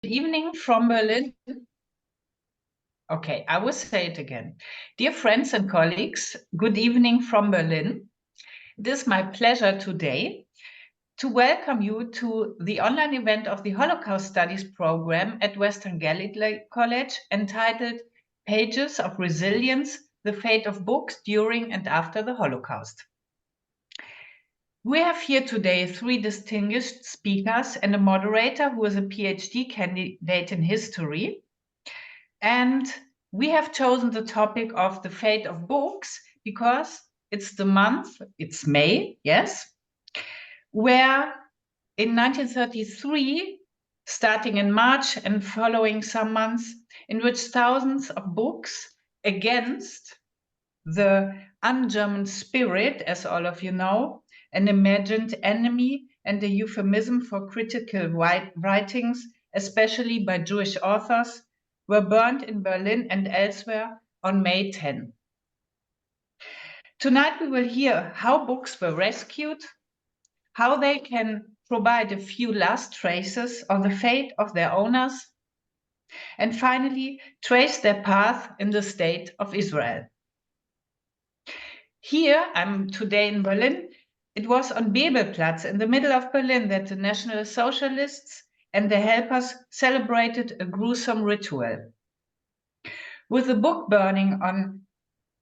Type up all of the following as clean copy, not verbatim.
Evening from Berlin. Okay, I will say it again. Dear friends and colleagues, good evening from Berlin. It is my pleasure today to welcome you to the online event of the Holocaust Studies Program at Western Galilee College entitled Pages of Resilience, the Fate of Books During and After the Holocaust. We have here today 3 distinguished speakers and a moderator who is a PhD candidate in history. And we have chosen the topic of the fate of books because it's the month, it's May, yes, where in 1933, starting in March and following some months, in which thousands of books against the un-German spirit, as all of you know, an imagined enemy and a euphemism for critical writings, especially by Jewish authors, were burned in Berlin and elsewhere on May 10. Tonight we will hear how books were rescued, how they can provide a few last traces of the fate of their owners, and finally trace their path in the state of Israel. Here, I'm today in Berlin. It was on Bebelplatz in the middle of Berlin that the National Socialists and their helpers celebrated a gruesome ritual. With the book burning on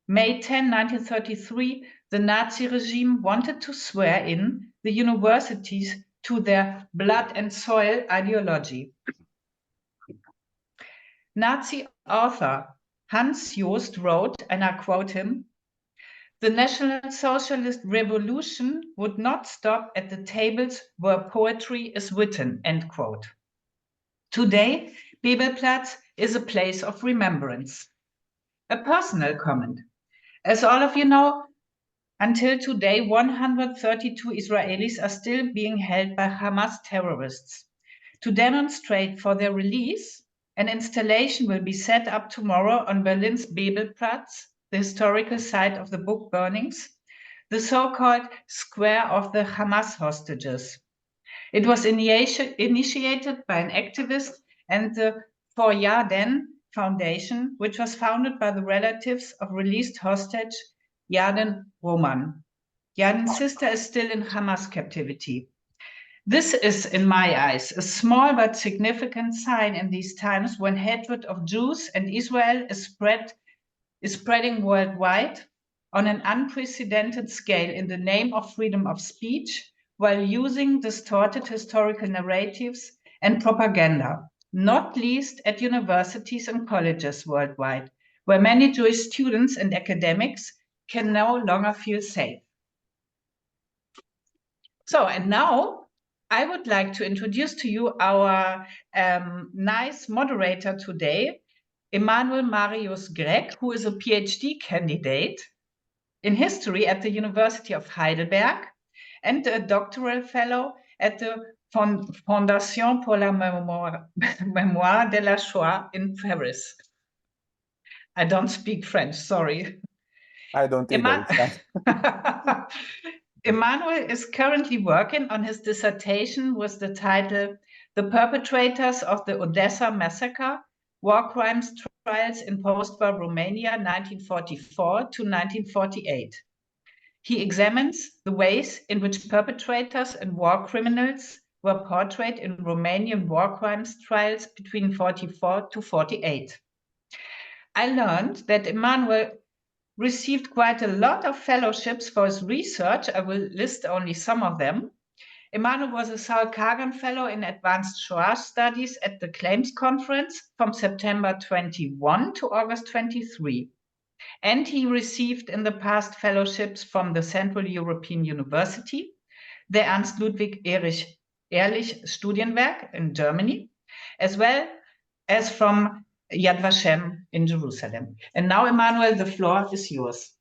May 10, 1933, the Nazi regime wanted to swear in the universities to their blood and soil ideology. Nazi author Hans Jost wrote, and I quote him, "The National Socialist Revolution would not stop at the tables where poetry is written," end quote. Today, Bebelplatz is a place of remembrance. A personal comment. As all of you know, until today, 132 Israelis are still being held by Hamas terrorists. To demonstrate for their release, an installation will be set up tomorrow on Berlin's Bebelplatz, the historical site of the book burnings, the so-called Square of the Hamas hostages. It was initiated by an activist and the For Yarden Foundation, which was founded by the relatives of released hostage Yaron Roman. Yaron's sister is still in Hamas captivity. This is, in my eyes, a small but significant sign in these times when hatred of Jews and Israel is spreading worldwide on an unprecedented scale in the name of freedom of speech, while using distorted historical narratives and propaganda, not least at universities and colleges worldwide, where many Jewish students and academics can no longer feel safe. So, and now I would like to introduce to you our nice moderator today, Emanuel Marius Grec, who is a PhD candidate in history at the University of Heidelberg and a doctoral fellow at the Fondation pour la Mémoire de la Shoah in Paris. I don't speak French, sorry. I don't either. Emanuel is currently working on his dissertation with the title The Perpetrators of the Odessa Massacre, War Crimes Trials in Post-War Romania 1944 to 1948. He examines the ways in which perpetrators and war criminals were portrayed in Romanian war crimes trials between 44 to 48. I learned that Emanuel received quite a lot of fellowships for his research. I will list only some of them. Emanuel was a Saul Kagan Fellow in Advanced Shoah Studies at the Claims Conference from September 21 to August 23. And he received in the past fellowships from the Central European University, the Ernst Ludwig Erich Ehrlich Studienwerk in Germany, as well as from Yad Vashem in Jerusalem. And now, Emanuel, the floor is yours.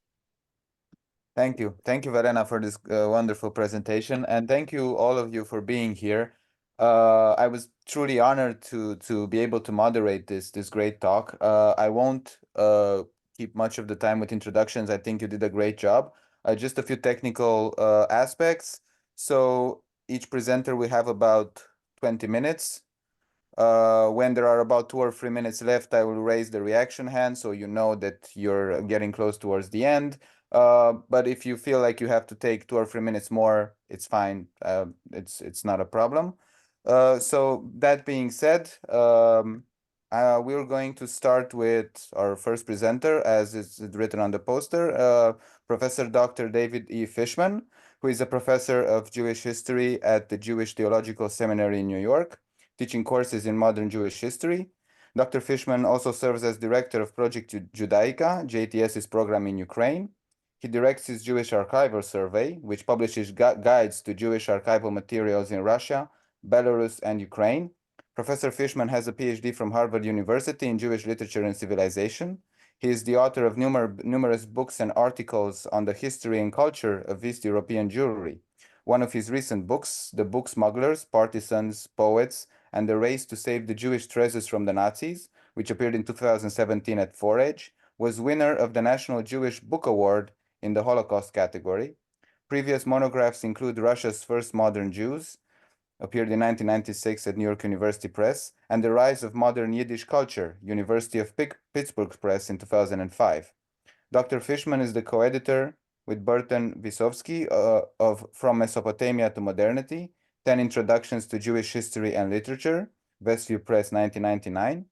Thank you. Thank you, Verena, for this wonderful presentation. And thank you, all of you, for being here. I was truly honored to be able to moderate this great talk. I won't keep much of the time with introductions. I think you did a great job. Just a few technical aspects. So each presenter will have about 20 minutes. When there are about 2 or 3 minutes left, I will raise the reaction hand so you know that you're getting close towards the end. But if you feel like you have to take 2 or 3 minutes more, it's fine. It's not a problem. So that being said, we're going to start with our first presenter, as is written on the poster, Professor Dr. David E. Fishman, who is a professor of Jewish history at the Jewish Theological Seminary in New York, teaching courses in modern Jewish history. Dr. Fishman also serves as director of Project Judaica, JTS's program in Ukraine. He directs his Jewish Archival Survey, which publishes guides to Jewish archival materials in Russia, Belarus, and Ukraine. Professor Fishman has a PhD from Harvard University in Jewish Literature and Civilization. He is the author of numerous books and articles on the history and culture of East European Jewry. One of his recent books, The Book Smugglers, Partisans, Poets, and the Race to Save the Jewish Treasures from the Nazis, which appeared in 2017 at Forage, was winner of the National Jewish Book Award in the Holocaust category. Previous monographs include Russia's First Modern Jews, appeared in 1996 at New York University Press, and The Rise of Modern Yiddish Culture, University of Pittsburgh Press in 2005. Dr. Fishman is the co-editor with Burton Visovsky of From Mesopotamia to Modernity, 10 Introductions to Jewish History and Literature, Westview Press 1999.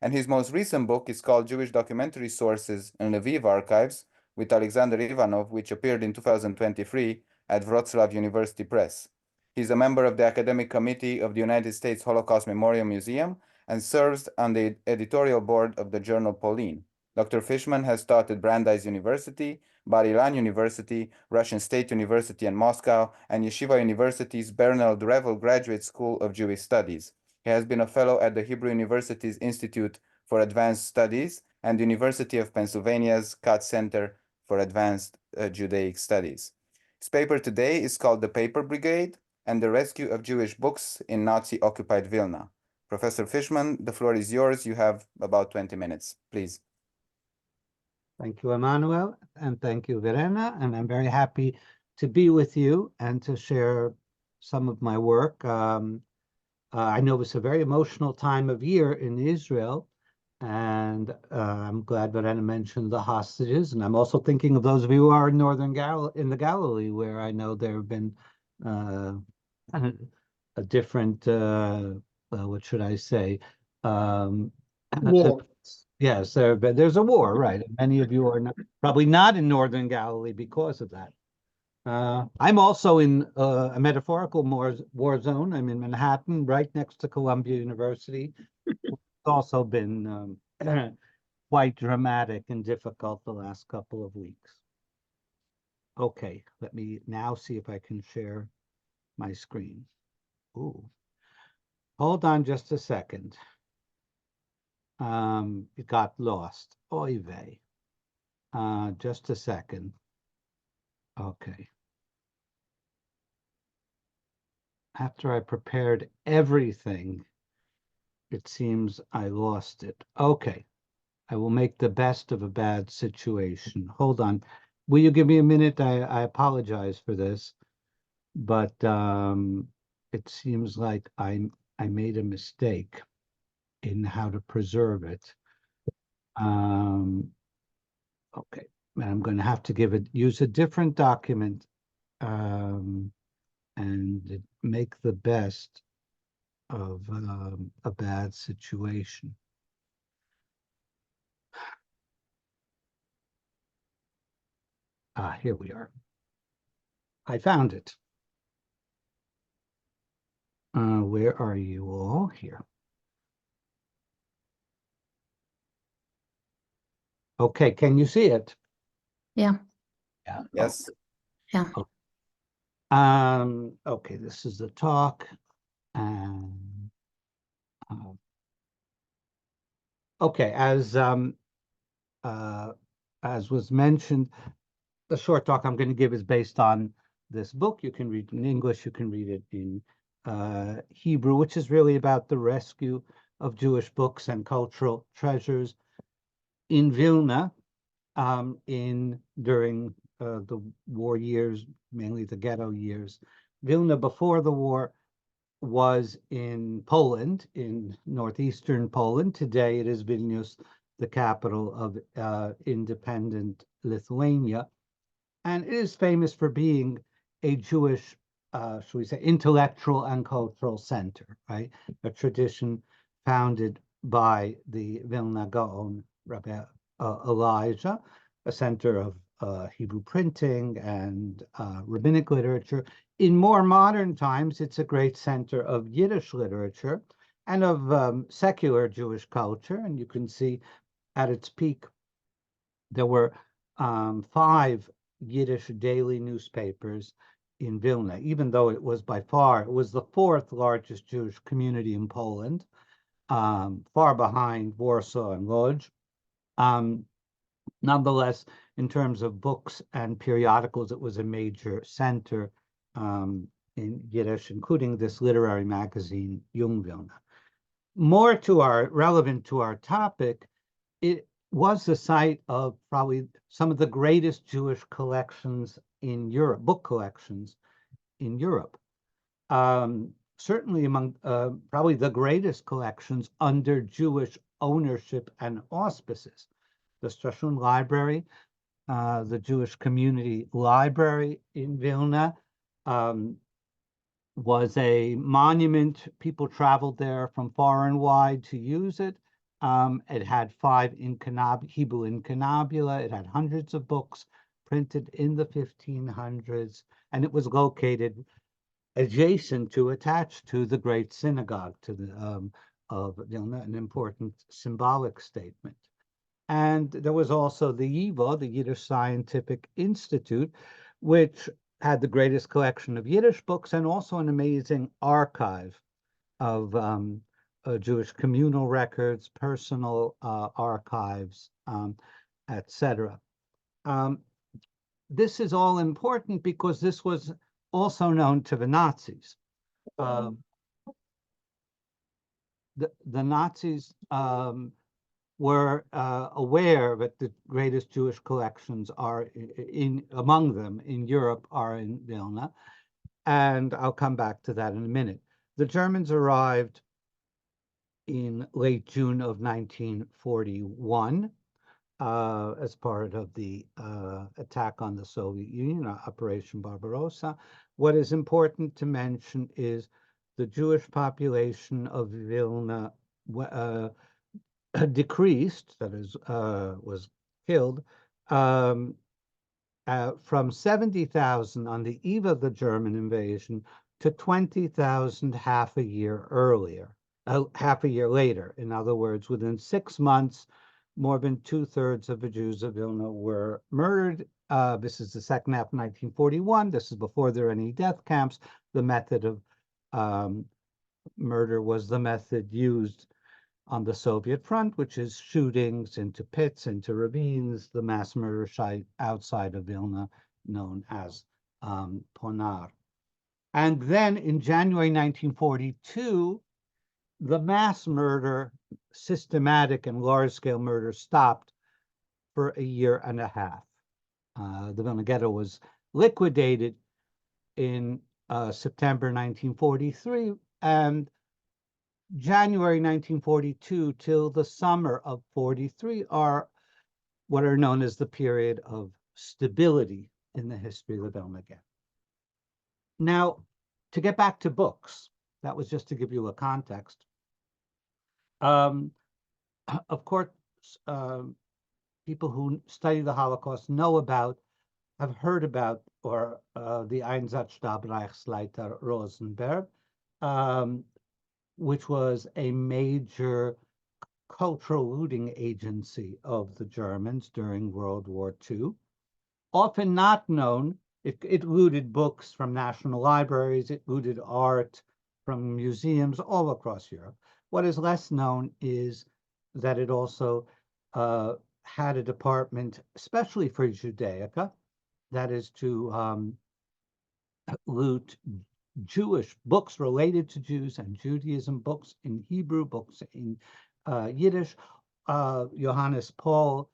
And his most recent book is called Jewish Documentary Sources in Lviv Archives with Alexander Ivanov, which appeared in 2023 at Wroclaw University Press. He's a member of the Academic Committee of the United States Holocaust Memorial Museum and serves on the editorial board of the journal Pauline. Dr. Fishman has taught at Brandeis University, Bar-Ilan University, Russian State University in Moscow, and Yeshiva University's Bernard Revel Graduate School of Jewish Studies. He has been a fellow at the Hebrew University's Institute for Advanced Studies and the University of Pennsylvania's Katz Center for Advanced Judaic Studies. His paper today is called The Paper Brigade and the Rescue of Jewish Books in Nazi-occupied Vilna. Professor Fishman, the floor is yours. You have about 20 minutes, please. Thank you, Emanuel, and thank you, Verena, and I'm very happy to be with you and to share some of my work. I know it's a very emotional time of year in Israel, and I'm glad Verena mentioned the hostages, and I'm also thinking of those of you who are in in the Galilee, where I know there have been a different, what should I say? War. Yes, there's a war, right? Many of you are probably not in Northern Galilee because of that. I'm also in a metaphorical war zone. I'm in Manhattan, right next to Columbia University. It's also been quite dramatic and difficult the last couple of weeks. Okay, let me now see if I can share my screen. Ooh, hold on just a second. It got lost. Oy vey. Just a second. Okay. After I prepared everything, it seems I lost it. Okay. I will make the best of a bad situation. Hold on. Will you give me a minute? I apologize for this, but it seems like I made a mistake in how to preserve it. Okay, I'm going to have to use a different document and make the best of a bad situation. Here we are. I found it. Where are you all? Here. Okay, can you see it? Yeah. Yeah. Yes. Yeah. Okay, this is the talk. And okay, as was mentioned, the short talk I'm going to give is based on this book. You can read it in English, you can read it in Hebrew, which is really about the rescue of Jewish books and cultural treasures in Vilna during the war years, mainly the ghetto years. Vilna before the war was in Poland, in northeastern Poland. Today it is Vilnius, the capital of independent Lithuania. And it is famous for being a Jewish, should we say, intellectual and cultural center, right? A tradition founded by the Vilna Gaon, Rabbi Elijah, a center of Hebrew printing and rabbinic literature. In more modern times, it's a great center of Yiddish literature and of secular Jewish culture. And you can see at its peak, there were 5 Yiddish daily newspapers in Vilna, even though it was by far, it was the 4th largest Jewish community in Poland, far behind Warsaw and Lodz. Nonetheless, in terms of books and periodicals, it was a major center in Yiddish, including this literary magazine, Jung Vilna. More relevant to our topic, it was the site of probably some of the greatest Jewish collections in Europe, book collections in Europe. Certainly among probably the greatest collections under Jewish ownership and auspices. The Strashun Library, the Jewish Community Library in Vilna, was a monument. People traveled there from far and wide to use it. It had 5 Hebrew incunabula. It had hundreds of books printed in the 1500s, and it was located adjacent to, attached to the great synagogue of Vilna, an important symbolic statement. And there was also the YIVA, the Yiddish Scientific Institute, which had the greatest collection of Yiddish books and also an amazing archive of Jewish communal records, personal archives, etc. This is all important because this was also known to the Nazis. The Nazis were aware that the greatest Jewish collections are among them in Europe are in Vilna, and I'll come back to that in a minute. The Germans arrived in late June of 1941 as part of the attack on the Soviet Union, Operation Barbarossa. What is important to mention is the Jewish population of Vilna decreased, that is, was killed, from 70,000 on the eve of the German invasion to 20,000 half a year later. In other words, within 6 months, more than 2/3 of the Jews of Vilna were murdered. This is the second half of 1941. This is before there were any death camps. The method of murder was the method used on the Soviet front, which is shootings into pits, into ravines, the mass murder site outside of Vilna, known as Ponar. And then in January 1942, the mass murder, systematic and large-scale murder, stopped for a year and a half. The Vilna Ghetto was liquidated in September 1943, and January 1942 till the summer of 43 are what are known as the period of stability in the history of the Vilna Ghetto. Now, to get back to books, that was just to give you a context. Of course, people who study the Holocaust know about, have heard about, or the Einsatzstab Reichsleiter Rosenberg, which was a major cultural looting agency of the Germans during World War II. Often not known, it looted books from national libraries, it looted art from museums all across Europe. What is less known is that it also had a department, especially for Judaica, that is to loot Jewish books related to Jews and Judaism, books in Hebrew, books in Yiddish. Johannes Paul,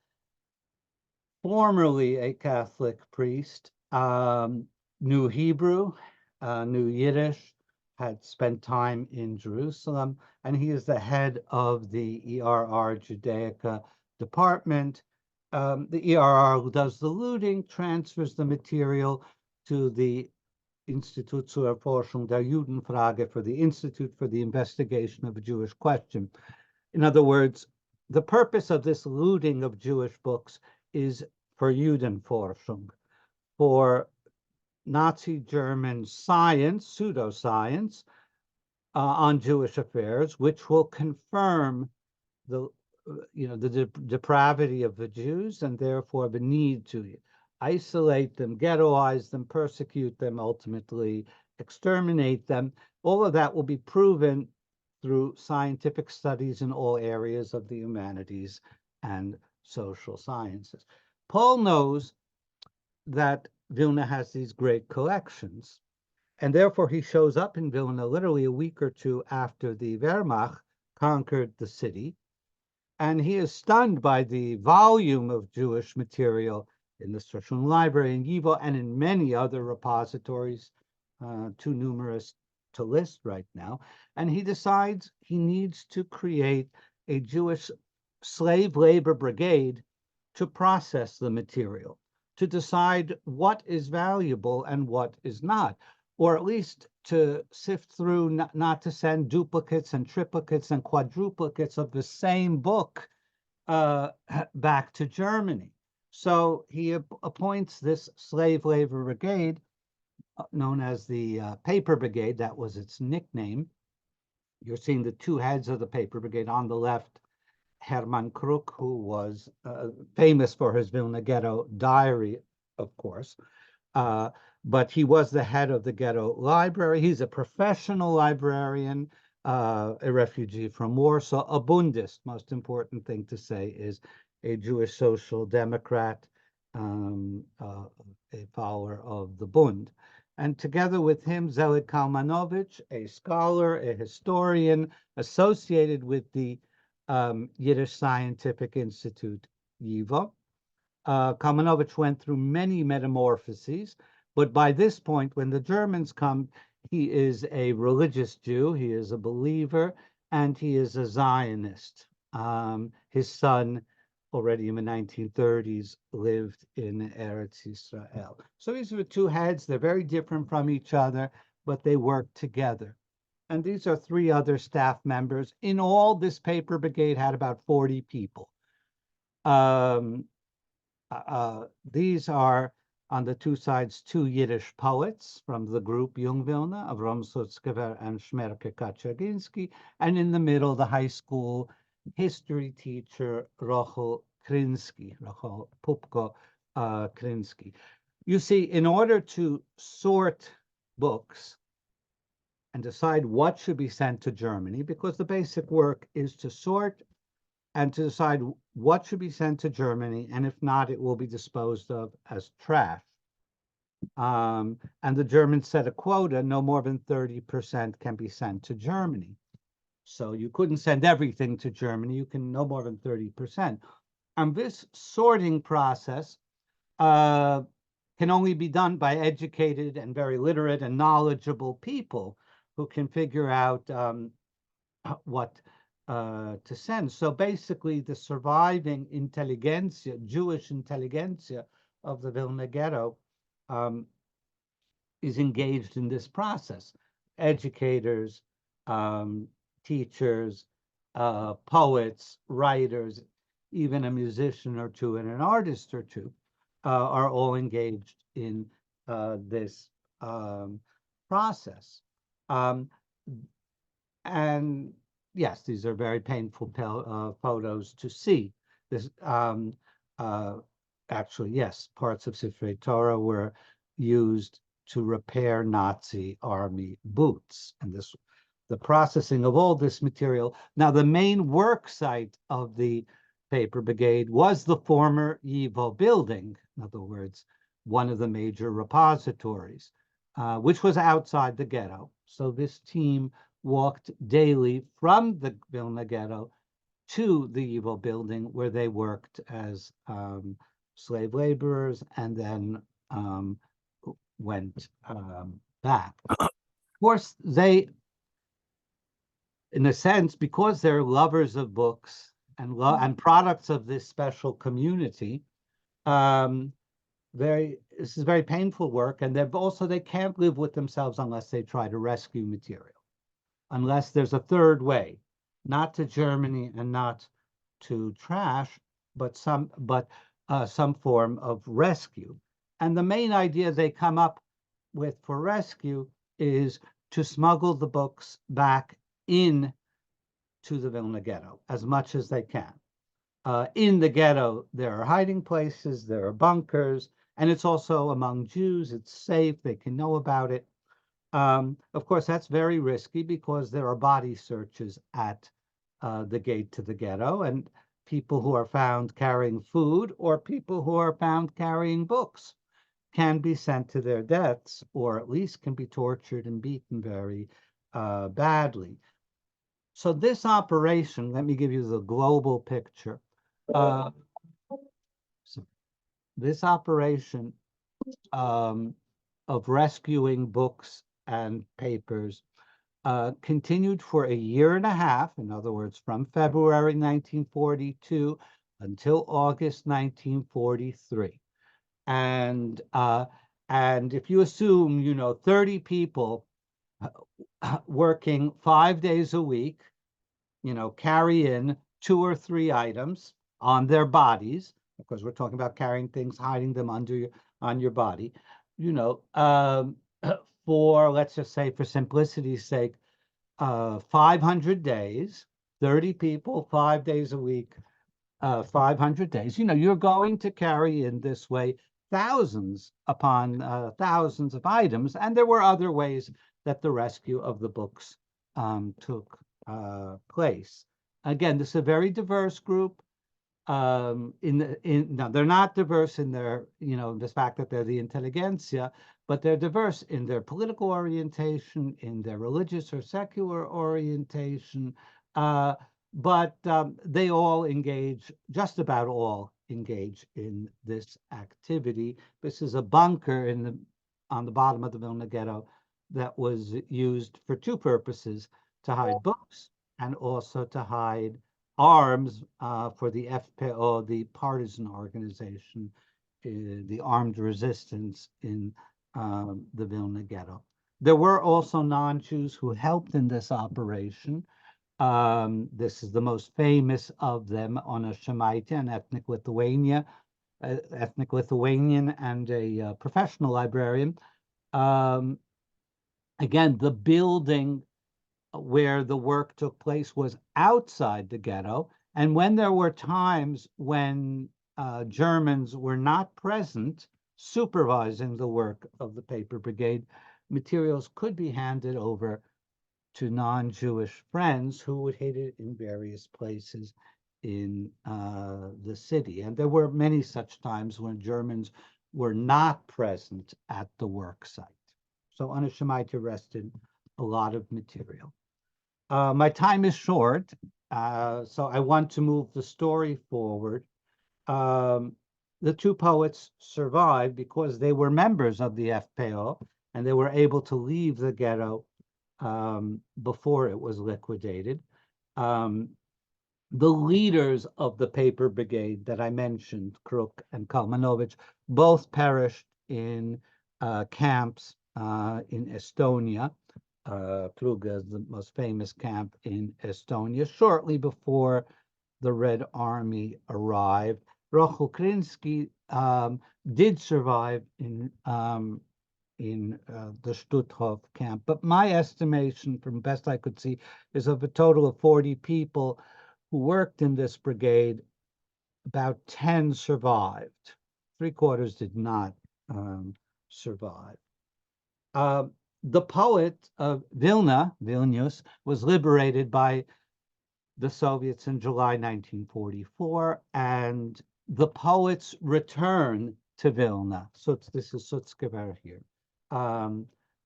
formerly a Catholic priest, knew Hebrew, knew Yiddish, had spent time in Jerusalem, and he is the head of the ERR Judaica department. The ERR does the looting, transfers the material to the Institut zur Erforschung der Judenfrage, for the Institute for the Investigation of the Jewish Question. In other words, the purpose of this looting of Jewish books is for Judenforschung, for Nazi German science, pseudoscience, on Jewish affairs, which will confirm the depravity of the Jews, and therefore the need to isolate them, ghettoize them, persecute them, ultimately exterminate them. All of that will be proven through scientific studies in all areas of the humanities and social sciences. Paul knows that Vilna has these great collections, and therefore he shows up in Vilna literally a week or two after the Wehrmacht conquered the city, and he is stunned by the volume of Jewish material in the Structural Library in Yivo and in many other repositories, too numerous to list right now. And he decides he needs to create a Jewish slave labor brigade to process the material, to decide what is valuable and what is not, or at least to sift through, not to send duplicates and triplicates and quadruplicates of the same book back to Germany. So he appoints this slave labor brigade, known as the Paper Brigade. That was its nickname. You're seeing the two heads of the Paper Brigade. On the left, Hermann Kruk, who was famous for his Vilna Ghetto diary, of course. But he was the head of the ghetto library. He's a professional librarian, a refugee from Warsaw, a Bundist. Most important thing to say is a Jewish social democrat, a follower of the Bund. And together with him, Zelig Kalmanovich, a scholar, a historian associated with the Yiddish Scientific Institute, YIVA. Kalmanovich went through many metamorphoses, but by this point, when the Germans come, he is a religious Jew, he is a believer, and he is a Zionist. His son, already in the 1930s, lived in Eretz Israel. So these are the two heads. They're very different from each other, but they work together. And these are three other staff members. In all, this paper brigade had about 40 people. These are, on the two sides, two Yiddish poets from the group Jung Vilna, Avram Sutzkever and Shmerke Kaczerginski, and in the middle, the high school history teacher, Rochel Pupko Krinsky. You see, in order to sort books and decide what should be sent to Germany, because the basic work is to sort and to decide what should be sent to Germany, and if not, it will be disposed of as trash. And the Germans set a quota, no more than 30% can be sent to Germany. So you couldn't send everything to Germany, you can no more than 30%. And this sorting process can only be done by educated and very literate and knowledgeable people who can figure out what to send. So basically, the surviving intelligentsia, Jewish intelligentsia of the Vilna Ghetto, is engaged in this process. Educators, teachers, poets, writers, even a musician or two and an artist or two are all engaged in this process. And yes, these are very painful photos to see. This actually, yes, parts of Sifrei Torah were used to repair Nazi army boots, and the processing of all this material. Now, the main work site of the Paper Brigade was the former YIVO building, in other words, one of the major repositories, which was outside the ghetto. So this team walked daily from the Vilna Ghetto to the YIVO building, where they worked as slave laborers and then went back. course, they, in a sense, because they're lovers of books and products of this special community, this is very painful work, and they can't live with themselves unless they try to rescue material, unless there's a third way, not to Germany and not to trash, but some form of rescue. And the main idea they come up with for rescue is to smuggle the books back in to the Vilna ghetto as much as they can. In the ghetto, there are hiding places, there are bunkers, and it's also among Jews. It's safe. They can know about it. Of course, that's very risky because there are body searches at the gate to the ghetto, and people who are found carrying food or people who are found carrying books can be sent to their deaths, or at least can be tortured and beaten very badly. So this operation, let me give you the global picture. So this operation of rescuing books and papers continued for a year and a half, in other words, from February 1942 until August 1943. And if you assume, 30 people working 5 days a week, carry in 2 or 3 items on their bodies, because we're talking about carrying things, hiding them on your body, for, let's just say, for simplicity's sake, 500 days, 30 people, 5 days a week, 500 days. You're going to carry in this way thousands upon thousands of items. And there were other ways that the rescue of the books took place. Again, this is a very diverse group. Now they're not diverse in their, the fact that they're the intelligentsia, but they're diverse in their political orientation, in their religious or secular orientation. But they all engage, just about all engage in this activity. This is a bunker on the bottom of the Vilna ghetto that was used for 2 purposes: to hide books and also to hide arms for the FPO, the partisan organization, the armed resistance in the Vilna ghetto. There were also non-Jews who helped in this operation. This is the most famous of them, USHMMPA, an ethnic Lithuanian and a professional librarian. Again, the building where the work took place was outside the ghetto. And when there were times when Germans were not present supervising the work of the paper brigade, materials could be handed over to non-Jewish friends who would hid it in various places in the city. And there were many such times when Germans were not present at the work site. So USHMMPA rested a lot of material. My time is short, so I want to move the story forward. The 2 poets survived because they were members of the FPO, and they were able to leave the ghetto before it was liquidated. The leaders of the paper brigade that I mentioned, Kruk and Kalmanovich, both perished in camps in Estonia. Kluge is the most famous camp in Estonia, shortly before the Red Army arrived. Rochel Krinsky did survive in the Stuttgart camp, but my estimation, from best I could see, is of a total of 40 people who worked in this brigade, about 10 survived. 3/4 did not survive. The poet of Vilnius, was liberated by the Soviets in July 1944, and the poets return to Vilna. So this is Sutskever here.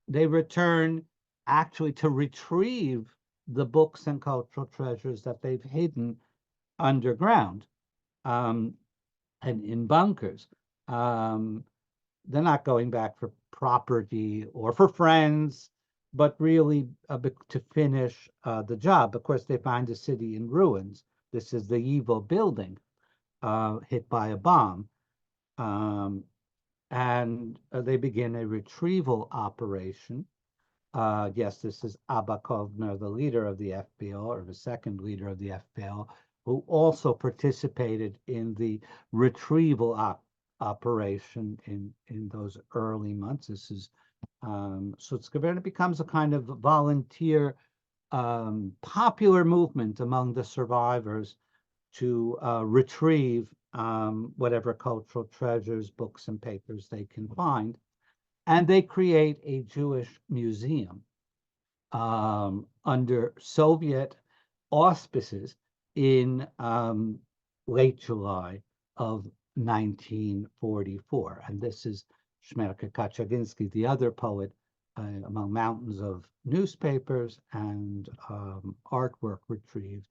They return actually to retrieve the books and cultural treasures that they've hidden underground and in bunkers. They're not going back for property or for friends. but really to finish the job. Of course, they find the city in ruins. This is the Yivo building hit by a bomb. And they begin a retrieval operation. Yes, this is Abba Kovner, the leader of the FPL, or the second leader of the FPL, who also participated in the retrieval operation in those early months. This is Verena becomes a kind of volunteer popular movement among the survivors to retrieve whatever cultural treasures, books, and papers they can find. And they create a Jewish museum under Soviet auspices in late July of 1944. And this is Shmerke Kachaginsky, the other poet, among mountains of newspapers and artwork retrieved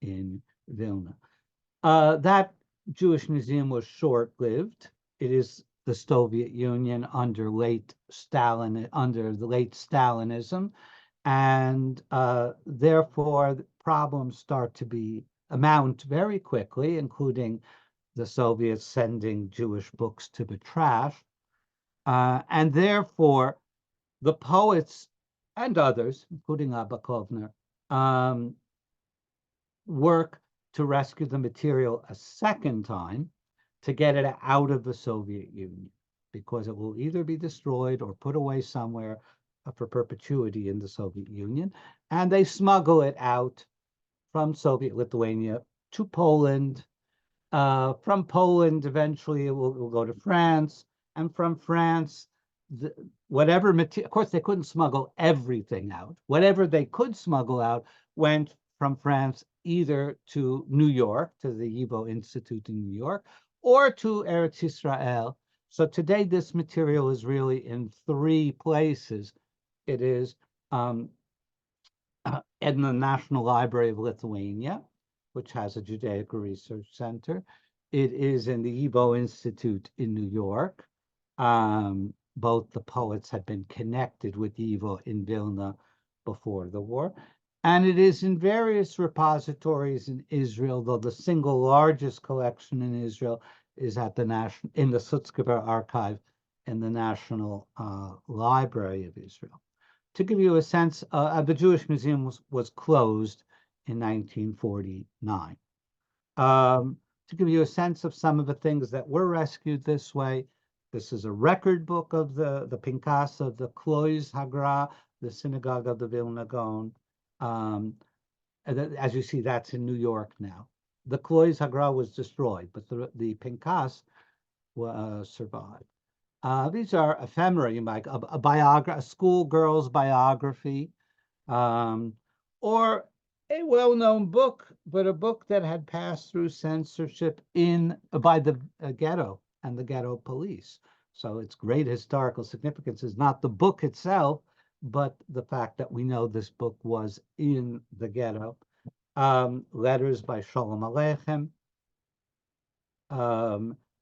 in Vilna. That Jewish museum was short-lived. It is the Soviet Union under the late Stalinism, and therefore problems start to amount very quickly, including the Soviets sending Jewish books to the trash, and therefore the poets and others, including Abba Kovner, work to rescue the material a second time to get it out of the Soviet Union, because it will either be destroyed or put away somewhere for perpetuity in the Soviet Union. And they smuggle it out from Soviet Lithuania to Poland. From Poland, eventually it will go to France. And from France, whatever material, of course, they couldn't smuggle everything out. Whatever they could smuggle out went from France either to New York, to the Yivo Institute in New York, or to Eretz Israel. So today, this material is really in three places. It is in the National Library of Lithuania, which has a Judaic Research Center. It is in the Yivo Institute in New York. Both the poets had been connected with Yivo in Vilna before the war. And it is in various repositories in Israel, though the single largest collection in Israel is in the Stuttgart archive in the National Library of Israel. To give you a sense, the Jewish Museum was closed in 1949. To give you a sense of some of the things that were rescued this way, this is a record book of the Pinkas of the Klois Hagra, the Synagogue of the Vilna Gaon. As you see, that's in New York now. The Klois Hagra was destroyed, but the Pinkas survived. These are ephemera, you might, a schoolgirl's biography, or a well-known book, but a book that had passed through censorship by the ghetto and the ghetto police. So its great historical significance is not the book itself, but the fact that we know this book was in the ghetto. Letters by Sholem Aleichem.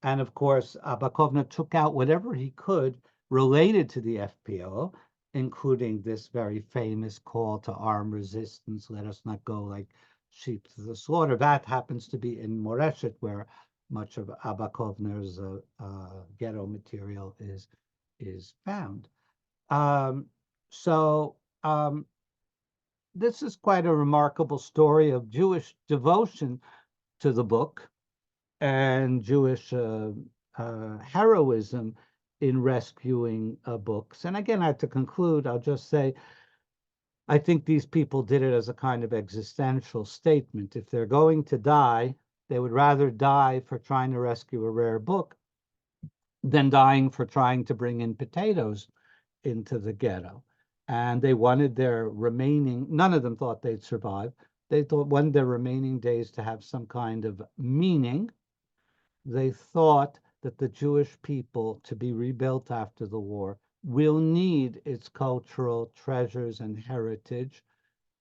And of course, Abba Kovner took out whatever he could related to the FPO, including this very famous call to armed resistance, let us not go like sheep to the slaughter. That happens to be in Moreshet, where much of Abba Kovner's ghetto material is found. This is quite a remarkable story of Jewish devotion to the book and Jewish heroism in rescuing books. And again, to conclude, I'll just say, I think these people did it as a kind of existential statement. If they're going to die, they would rather die for trying to rescue a rare book than dying for trying to bring in potatoes into the ghetto. And they wanted their none of them thought they'd survive. They wanted their remaining days to have some kind of meaning. They thought that the Jewish people, to be rebuilt after the war, will need its cultural treasures and heritage,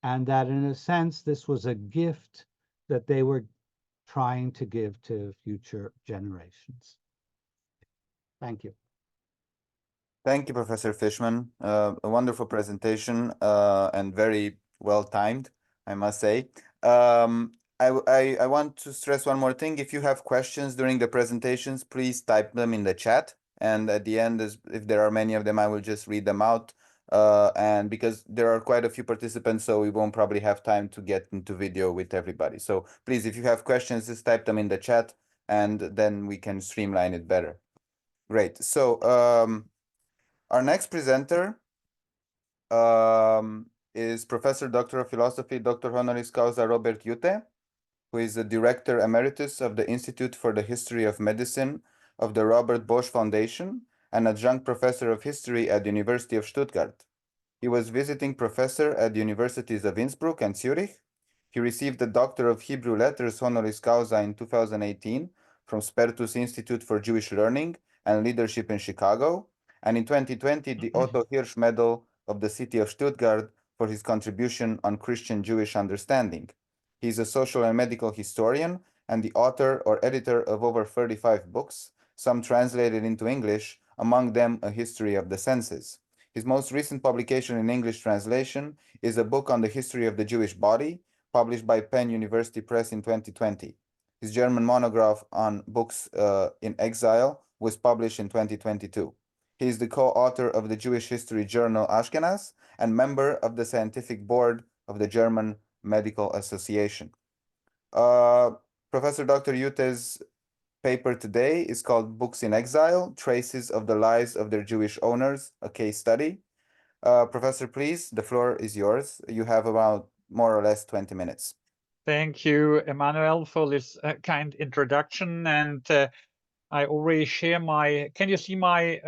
and that in a sense, this was a gift that they were trying to give to future generations. Thank you. Thank you, Professor Fishman. A wonderful presentation and very well timed, I must say. I want to stress one more thing. If you have questions during the presentations, please type them in the chat. And at the end, if there are many of them, I will just read them out. And because there are quite a few participants, so we won't probably have time to get into video with everybody. So please, if you have questions, just type them in the chat, and then we can streamline it better. Great. So our next presenter is Professor Doctor of Philosophy, Dr. Honoris Causa Robert Jütte, who is the Director Emeritus of the Institute for the History of Medicine of the Robert Bosch Foundation and Adjunct Professor of History at the University of Stuttgart. He was visiting professor at the Universities of Innsbruck and Zurich. He received the Doctor of Hebrew Letters Honoris Causa in 2018 from Spertus Institute for Jewish Learning and Leadership in Chicago, and in 2020 the Otto Hirsch Medal of the City of Stuttgart for his contribution on Christian-Jewish understanding. He is a social and medical historian and the author or editor of over 35 books, some translated into English, among them A History of the Senses. His most recent publication in English translation is a book on the history of the Jewish body, published by Penn University Press in 2020. His German monograph on books in exile was published in 2022. He is the co-author of the Jewish History Journal Ashkenaz and member of the scientific board of the German Medical Association. Professor Dr. Jütte's paper today is called Books in Exile, Traces of the Lives of Their Jewish Owners, a Case Study. Professor, please, the floor is yours. You have about more or less 20 minutes. Thank you, Emanuel, for this kind introduction. And I already share my, can you see my?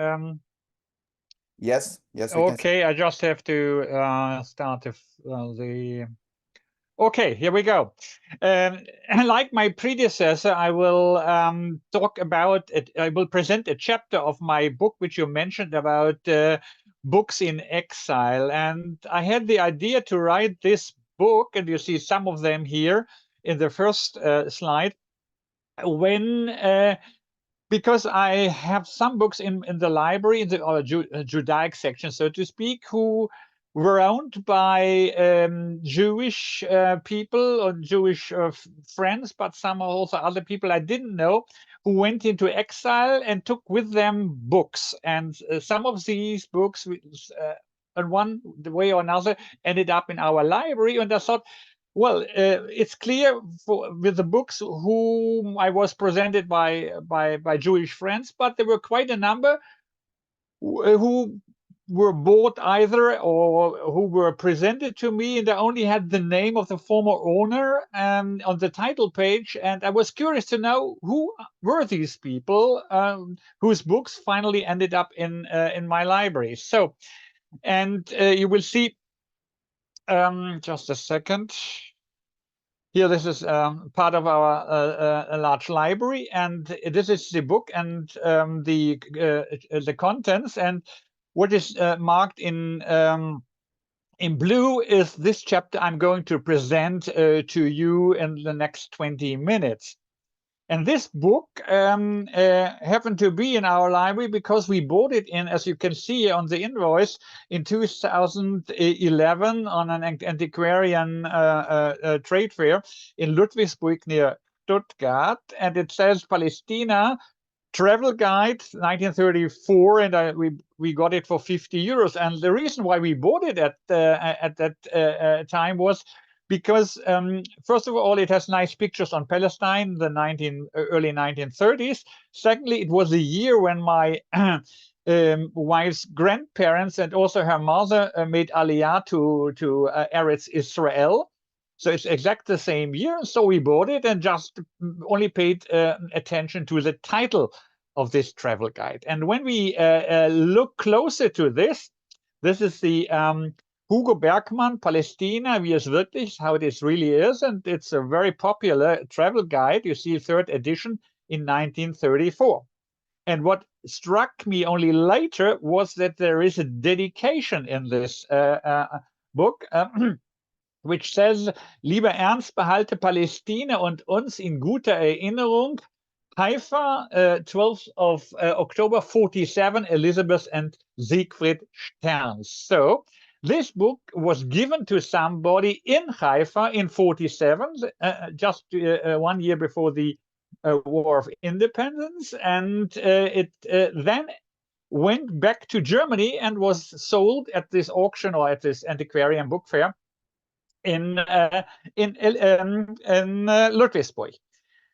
Yes, we can see. I just have to start the. Okay, here we go. Like my predecessor, I will talk about it. I will present a chapter of my book, which you mentioned about books in exile. And I had the idea to write this book, and you see some of them here in the first slide, when because I have some books in the library, in the Judaic section, so to speak, who were owned by Jewish people or Jewish friends, but some are also other people I didn't know, who went into exile and took with them books. And some of these books, in one way or another, ended up in our library. And I thought, well, it's clear with the books whom I was presented by Jewish friends, but there were quite a number who were bought either or who were presented to me, and I only had the name of the former owner on the title page. And I was curious to know who were these people whose books finally ended up in my library. So, and you will see, just a second. Here, this is part of our large library, and this is the book and the contents. And what is marked in blue is this chapter I'm going to present to you in the next 20 minutes. And this book happened to be in our library because we bought it in, as you can see on the invoice, in 2011 on an antiquarian trade fair in Ludwigsburg near Stuttgart. And it says Palestina Travel Guide 1934, and we got it for 50 euros. And the reason why we bought it at that time was because, first of all, it has nice pictures on Palestine, the early 1930s. Secondly, it was a year when my wife's grandparents and also her mother made Aliyah to Eretz Israel. So it's exactly the same year. So we bought it and just only paid attention to the title of this travel guide. And when we look closer to this is the Hugo Bergmann, Palästina, wie es wirklich, how it really is. And it's a very popular travel guide. You see, third edition in 1934. And what struck me only later was that there is a dedication in this book, which says, Lieber Ernst, behalte Palästina und uns in guter Erinnerung. Haifa, 12th of October 47, Elizabeth and Siegfried Stern. So this book was given to somebody in Haifa in 47, just 1 year before the War of Independence, and it then went back to Germany and was sold at this auction or at this antiquarian book fair in Ludwigsburg.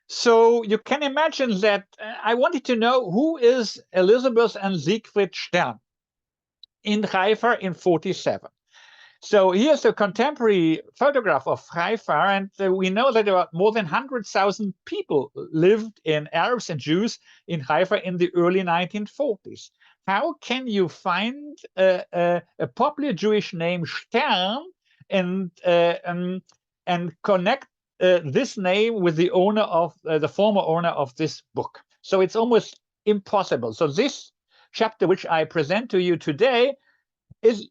So you can imagine that I wanted to know who is Elizabeth and Siegfried Stern in Haifa in 47. So here's a contemporary photograph of Haifa, and we know that there are more than 100,000 people lived in Arabs and Jews in Haifa in the early 1940s. How can you find a popular Jewish name Stern and connect this name with the owner of the former owner of this book? So it's almost impossible. So this chapter, which I present to you today, is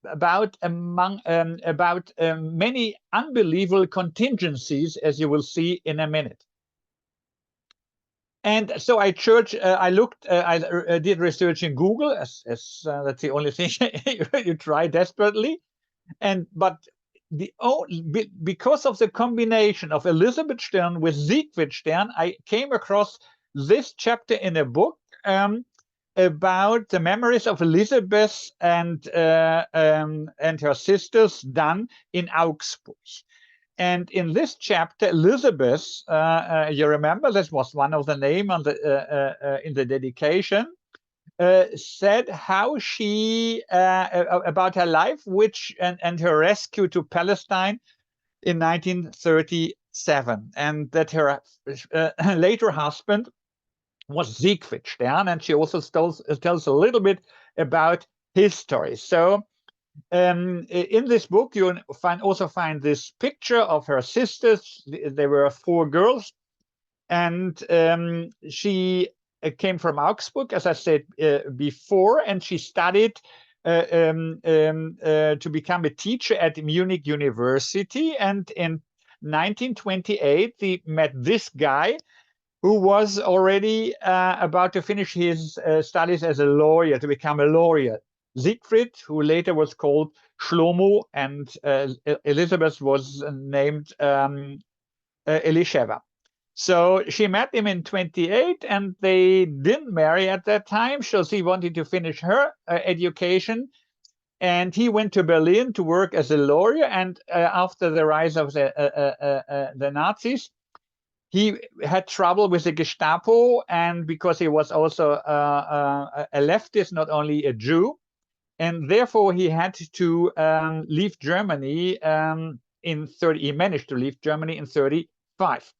about many unbelievable contingencies, as you will see in a minute. And so I did research in Google, as that's the only thing you try desperately. But because of the combination of Elizabeth Stern with Siegfried Stern, I came across this chapter in a book about the memories of Elizabeth and her sisters done in Augsburg. And in this chapter, Elizabeth, you remember this was one of the names on the in the dedication, said how she about her life, and her rescue to Palestine in 1937, and that her later husband was Siegfried Stern, and she also tells a little bit about his story. So in this book, you also find this picture of her sisters. There were 4 girls, and she came from Augsburg, as I said before, and she studied to become a teacher at Munich University. And in 1928, they met this guy who was already about to finish his studies as a lawyer, to become a lawyer. Siegfried, who later was called Shlomo, and Elizabeth was named Elisheva. So she met him in 28, and they didn't marry at that time. So she wanted to finish her education, and he went to Berlin to work as a lawyer. And after the rise of the Nazis, he had trouble with the Gestapo, and because he was also a leftist, not only a Jew, and therefore he had to leave Germany in 30. He managed to leave Germany in 35.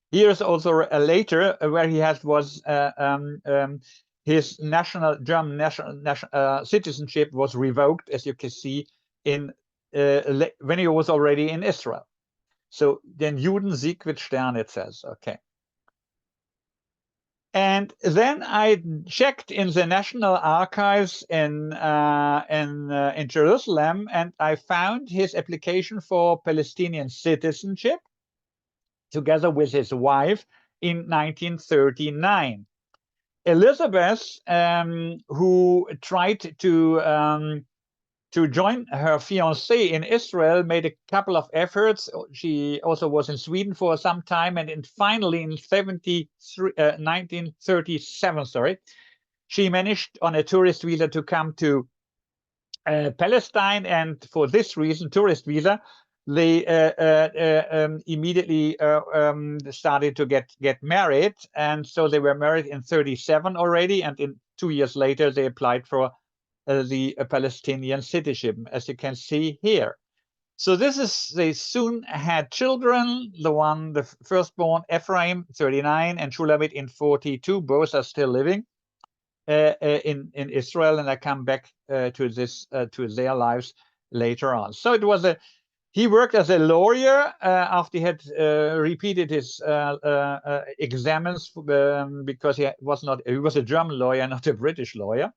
Here's also later where he was his German national citizenship was revoked, as you can see in when he was already in Israel. So den Juden Siegfried Stern, it says, okay. And then I checked in the National Archives in Jerusalem, and I found his application for Palestinian citizenship together with his wife in 1939. Elizabeth, who tried to join her fiancé in Israel, made a couple of efforts. She also was in Sweden for some time, and finally in 1937, she managed on a tourist visa to come to Palestine, and for this reason, tourist visa, they immediately started to get married, and so they were married in 37 already, and in 2 years later they applied for the Palestinian citizenship, as you can see here. So they soon had children. The firstborn Ephraim, 39, and Shulamit in 42. Both are still living in Israel, and I come back to their lives later on. So it was he worked as a lawyer after he had repeated his exams because he was a German lawyer, not a British lawyer.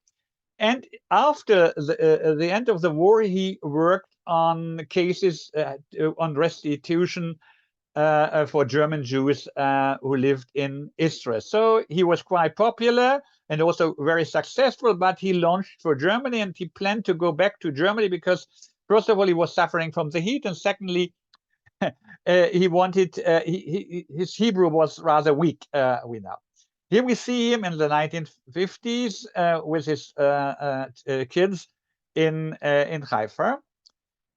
And after the end of the war, he worked on cases on restitution for German Jews who lived in Israel. So he was quite popular and also very successful, but he launched for Germany, and he planned to go back to Germany because, first of all, he was suffering from the heat, and secondly, he wanted, his Hebrew was rather weak, we know. Here we see him in the 1950s with his kids in Haifa.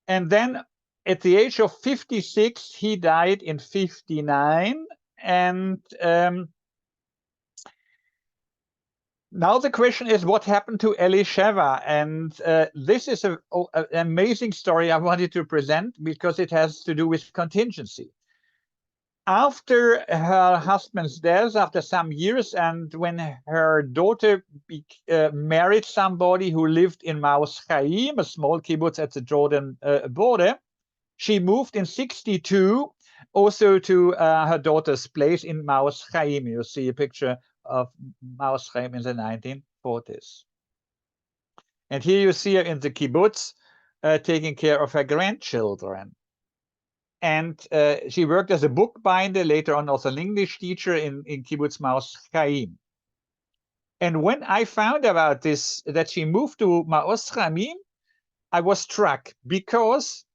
And then at the age of 56, he died in 59. And now the question is, what happened to Elisheva? And this is an amazing story I wanted to present because it has to do with contingency. After her husband's death, after some years, and when her daughter married somebody who lived in Maus Chaim, a small kibbutz at the Jordan border, she moved in 62 also to her daughter's place in Maus Chaim. You see a picture of Maus Chaim in the 1940s. And here you see her in the kibbutz taking care of her grandchildren. And she worked as a bookbinder, later on also an English teacher in Kibbutz Maus Chaim. And when I found about this, that she moved to Maus Chaim, I was struck because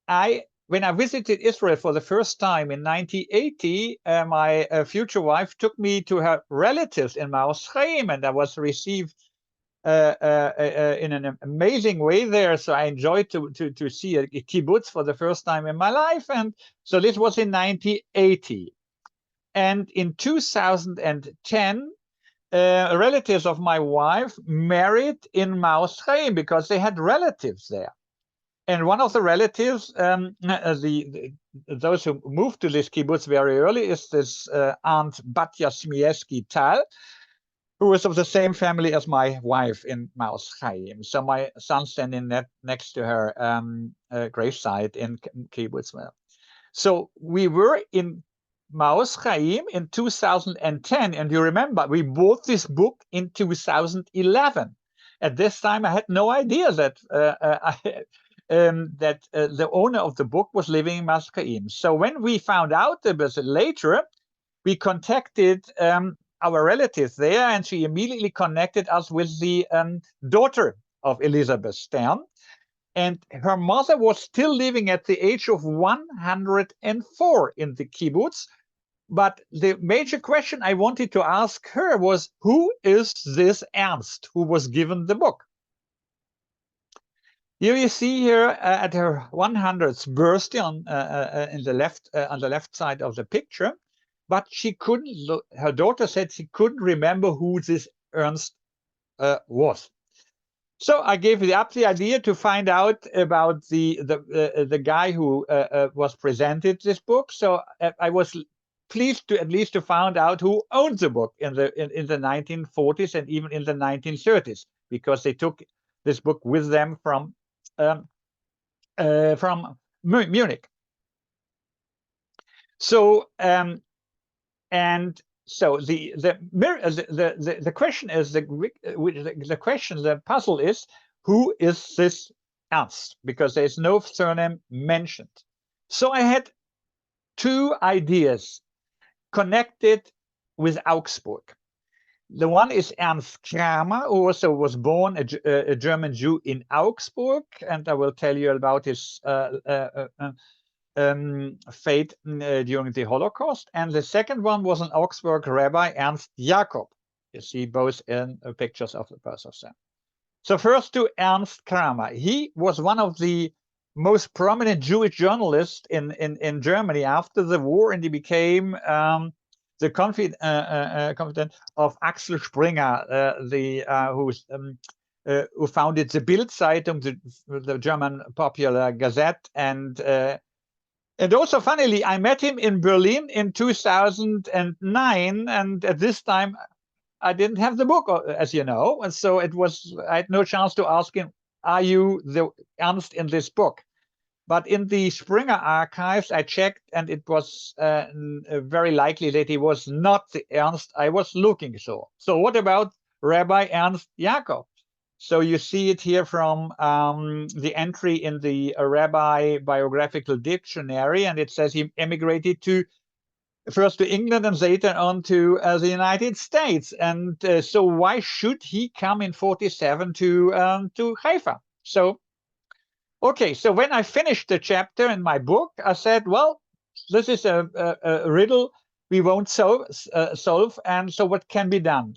when I visited Israel for the first time in 1980, my future wife took me to her relatives in Maus Chaim, and I was received in an amazing way there. So I enjoyed to see a kibbutz for the first time in my life. And so this was in 1980. And in 2010, relatives of my wife married in Maus Chaim because they had relatives there. And one of the relatives, those who moved to this kibbutz very early, is this Aunt Batya Smieski-Tal, who was of the same family as my wife in Maus Chaim. So my son standing next to her gravesite in kibbutz. So we were in Maus Chaim in 2010, and you remember we bought this book in 2011. At this time, I had no idea that the owner of the book was living in Maus Chaim. So when we found out about it later, we contacted our relative there, and she immediately connected us with the daughter of Elizabeth Stern. And her mother was still living at the age of 104 in the kibbutz. But the major question I wanted to ask her was, who is this Ernst who was given the book? Here you see here at her 100th birthday on the left side of the picture. But she couldn't look, her daughter said she couldn't remember who this Ernst was. So I gave up the idea to find out about the guy who was presented this book. So I was pleased to at least to find out who owned the book in the 1940s and even in the 1930s, because they took this book with them from Munich. So and so the question is the puzzle is, who is this Ernst? Because there is no surname mentioned. So I had two ideas connected with Augsburg. The one is Ernst Kramer, who also was born a German Jew in Augsburg, and I will tell you about his fate during the Holocaust. And the second one was an Augsburg rabbi, Ernst Jakob. You see both in pictures of the both of them. So first to Ernst Kramer. He was one of the most prominent Jewish journalists in Germany after the war, and he became the confidant of Axel Springer, who founded the Bild Zeitung, the German popular gazette, and also, funnily, I met him in Berlin in 2009, and at this time, I didn't have the book, as you know, and so I had no chance to ask him, are you the Ernst in this book? But in the Springer archives, I checked, and it was very likely that he was not the Ernst I was looking for. So what about Rabbi Ernst Jakob? So you see it here from the entry in the Rabbi Biographical Dictionary, and it says he emigrated first to England and later on to the United States. And so why should he come in 47 to Haifa? So, okay, so when I finished the chapter in my book, I said, well, this is a riddle we won't solve, and so what can be done?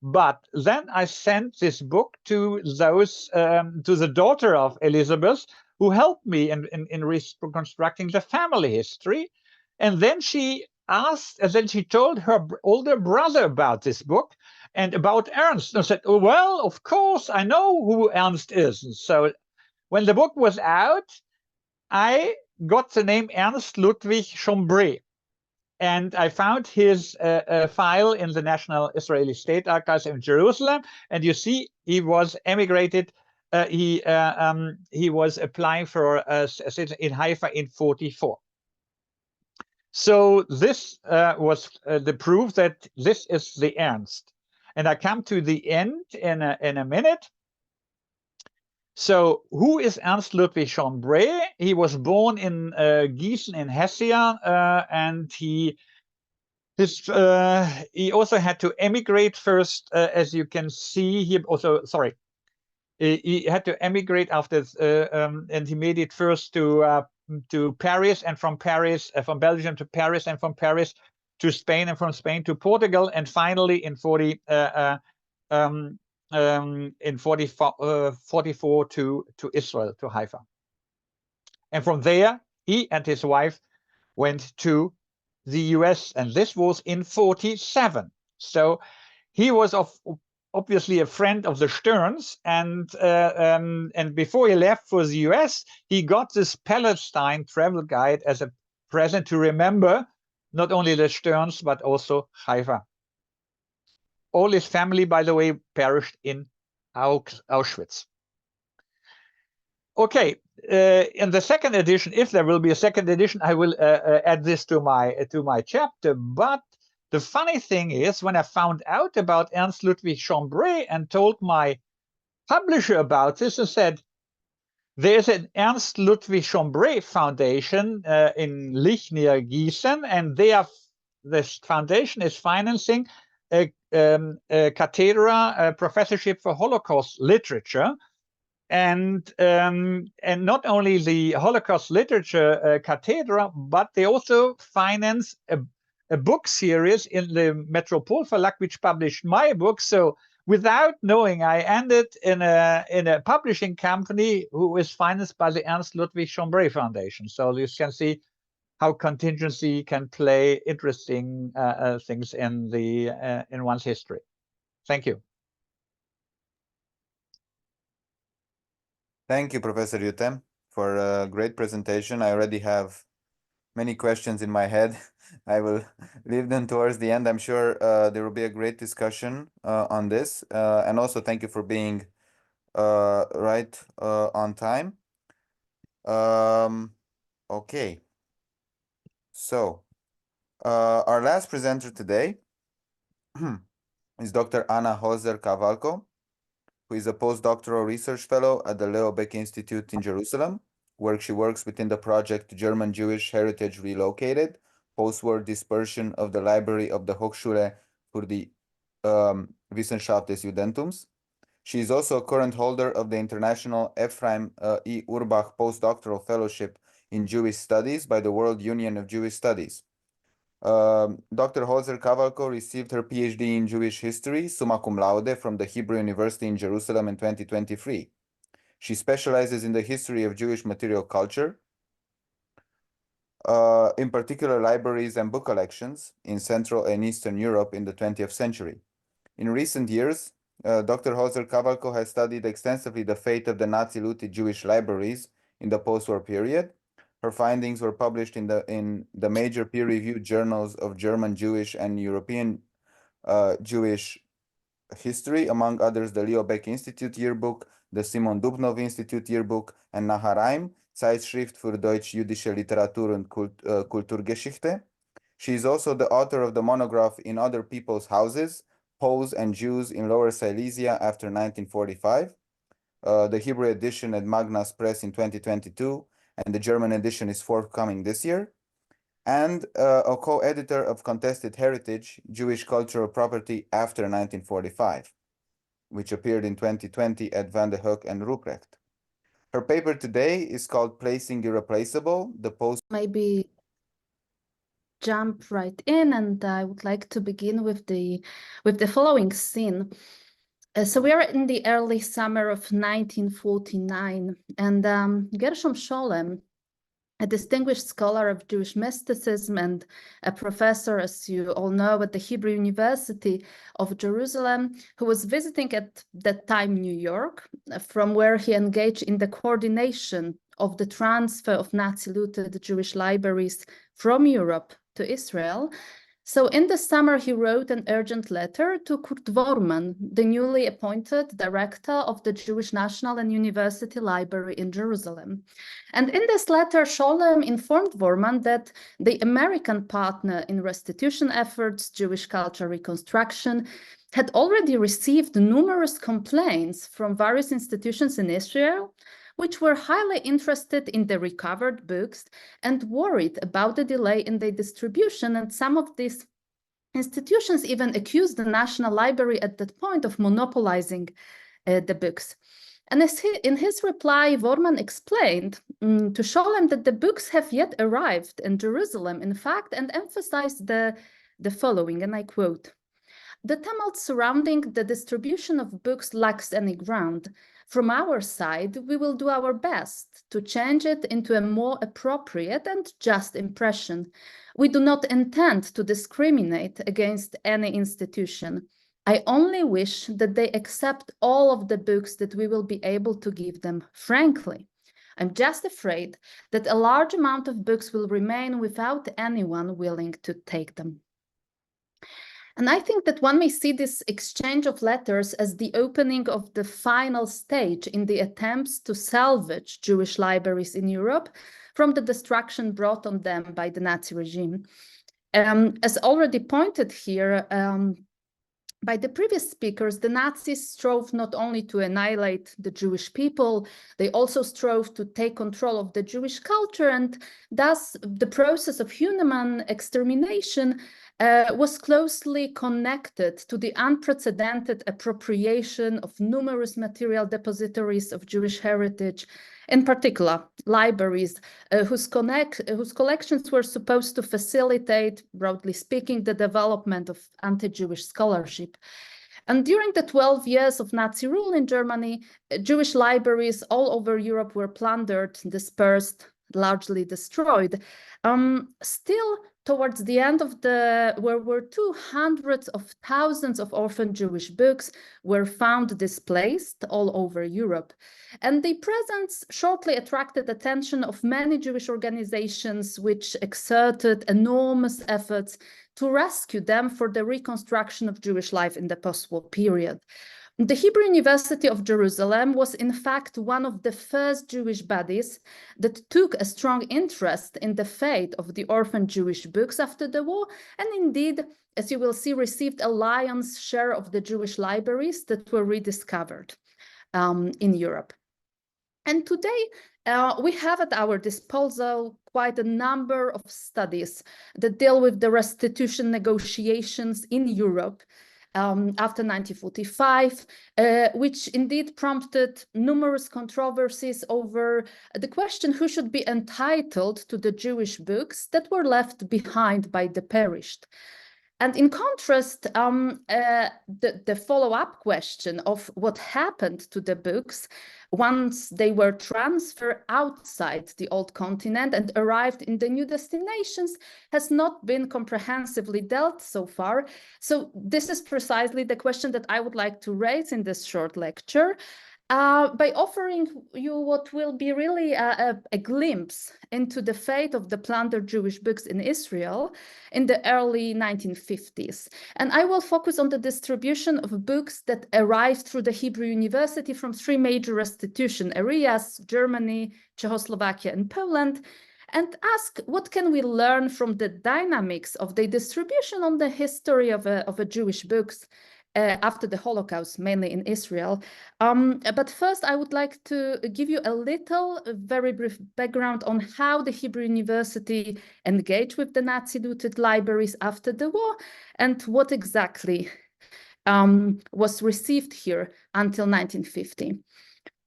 But then I sent this book to those to the daughter of Elizabeth, who helped me in reconstructing the family history. And then she asked, and then she told her older brother about this book and about Ernst. And I said, oh, well, of course, I know who Ernst is. And so when the book was out, I got the name Ernst Ludwig Chambray. And I found his file in the National Israeli State Archives in Jerusalem. And you see, he was emigrated. He was applying for a citizen in Haifa in 44. So this was the proof that this is the Ernst. And I come to the end in a minute. So who is Ernst Ludwig Chambray? He was born in Gießen in Hesse, and he also had to emigrate first, as you can see. He had to emigrate after, and he made it first to Paris, and from Paris, from Belgium to Paris, and from Paris to Spain, and from Spain to Portugal, and finally in 44 to Israel, to Haifa. And from there, he and his wife went to the US, and this was in 47. So he was obviously a friend of the Sterns, and before he left for the US, he got this Palestine travel guide as a present to remember not only the Sterns, but also Haifa. All his family, by the way, perished in Auschwitz. Okay, in the second edition, if there will be a second edition, I will add this to my chapter. But the funny thing is, when I found out about Ernst Ludwig Chambray and told my publisher about this, and said, there's an Ernst Ludwig Chambray Foundation in Lich near Gießen, and this foundation is financing a cathedra, a professorship for Holocaust literature. And not only the Holocaust literature cathedra, but they also finance a book series in the Metropol Verlag, which published my book. So without knowing, I ended in a publishing company who is financed by the Ernst Ludwig Chambray Foundation. So you can see how contingency can play interesting things in one's history. Thank you. Thank you, Professor Jütte, for a great presentation. I already have many questions in my head. I will leave them towards the end. I'm sure there will be a great discussion on this. And also thank you for being right on time. Okay. So our last presenter today is Dr. Anna Holzer-Kawalko, who is a postdoctoral research fellow at the Leo Baeck Institute in Jerusalem, where she works within the project German Jewish Heritage Relocated, Post-War Dispersion of the Library of the Hochschule für die Wissenschaft des Judentums. She is also a current holder of the International Ephraim E. Urbach Postdoctoral Fellowship in Jewish Studies by the World Union of Jewish Studies. Dr. Holzer-Kawalko received her PhD in Jewish history, summa cum laude, from the Hebrew University in Jerusalem in 2023. She specializes in the history of Jewish material culture, in particular libraries and book collections in Central and Eastern Europe in the 20th century. In recent years, Dr. Holzer-Kawalko has studied extensively the fate of the Nazi-looted Jewish libraries in the post-war period. Her findings were published in the major peer-reviewed journals of German Jewish and European Jewish history, among others the Leo Baeck Institute Yearbook, the Simon Dubnow Institute Yearbook, and Naharaim, Zeitschrift für Deutsch-Jüdische Literatur und Kulturgeschichte. She is also the author of the monograph In Other People's Houses, Poles and Jews in Lower Silesia after 1945, The Hebrew edition at Magna's Press in 2022, and the German edition is forthcoming this year. And a co-editor of Contested Heritage, Jewish Cultural Property After 1945, which appeared in 2020 at Van de Hoek and Ruprecht. Her paper today is called Placing Irreplaceable, the Post... Maybe jump right in, and I would like to begin with the following scene. So we are in the early summer of 1949, and Gershom Scholem, a distinguished scholar of Jewish mysticism and a professor, as you all know, at the Hebrew University of Jerusalem, who was visiting at that time New York, from where he engaged in the coordination of the transfer of Nazi-looted Jewish libraries from Europe to Israel. So in the summer, he wrote an urgent letter to Kurt Worman, the newly appointed director of the Jewish National and University Library in Jerusalem. And in this letter, Scholem informed Worman that the American partner in restitution efforts, Jewish culture reconstruction, had already received numerous complaints from various institutions in Israel, which were highly interested in the recovered books and worried about the delay in their distribution. And some of these institutions even accused the National Library at that point of monopolizing the books. And in his reply, Worman explained to Scholem that the books have yet arrived in Jerusalem, in fact, and emphasized the following, and I quote, "The tumult surrounding the distribution of books lacks any ground. From our side, we will do our best to change it into a more appropriate and just impression. We do not intend to discriminate against any institution. I only wish that they accept all of the books that we will be able to give them frankly. I'm just afraid that a large amount of books will remain without anyone willing to take them." And I think that one may see this exchange of letters as the opening of the final stage in the attempts to salvage Jewish libraries in Europe from the destruction brought on them by the Nazi regime. As already pointed here by the previous speakers, the Nazis strove not only to annihilate the Jewish people, they also strove to take control of the Jewish culture, and thus the process of human extermination was closely connected to the unprecedented appropriation of numerous material depositories of Jewish heritage, in particular libraries, whose collections were supposed to facilitate, broadly speaking, the development of anti-Jewish scholarship. And during the 12 years of Nazi rule in Germany, Jewish libraries all over Europe were plundered, dispersed, largely destroyed. Still, towards the end of the World War II, hundreds of thousands of orphan Jewish books were found displaced all over Europe. And their presence shortly attracted attention of many Jewish organizations, which exerted enormous efforts to rescue them for the reconstruction of Jewish life in the post-war period. The Hebrew University of Jerusalem was in fact one of the first Jewish bodies that took a strong interest in the fate of the orphan Jewish books after the war, and indeed, as you will see, received a lion's share of the Jewish libraries that were rediscovered in Europe. And today, we have at our disposal quite a number of studies that deal with the restitution negotiations in Europe after 1945, which indeed prompted numerous controversies over the question who should be entitled to the Jewish books that were left behind by the perished. And in contrast, the follow-up question of what happened to the books once they were transferred outside the old continent and arrived in the new destinations has not been comprehensively dealt so far. So this is precisely the question that I would like to raise in this short lecture, by offering you what will be really a glimpse into the fate of the plundered Jewish books in Israel in the early 1950s. And I will focus on the distribution of books that arrived through the Hebrew University from three major restitution areas: Germany, Czechoslovakia, and Poland, and ask what can we learn from the dynamics of the distribution on the history of a Jewish books after the Holocaust, mainly in Israel. But first, I would like to give you a little, very brief background on how the Hebrew University engaged with the Nazi-looted libraries after the war and what exactly was received here until 1950.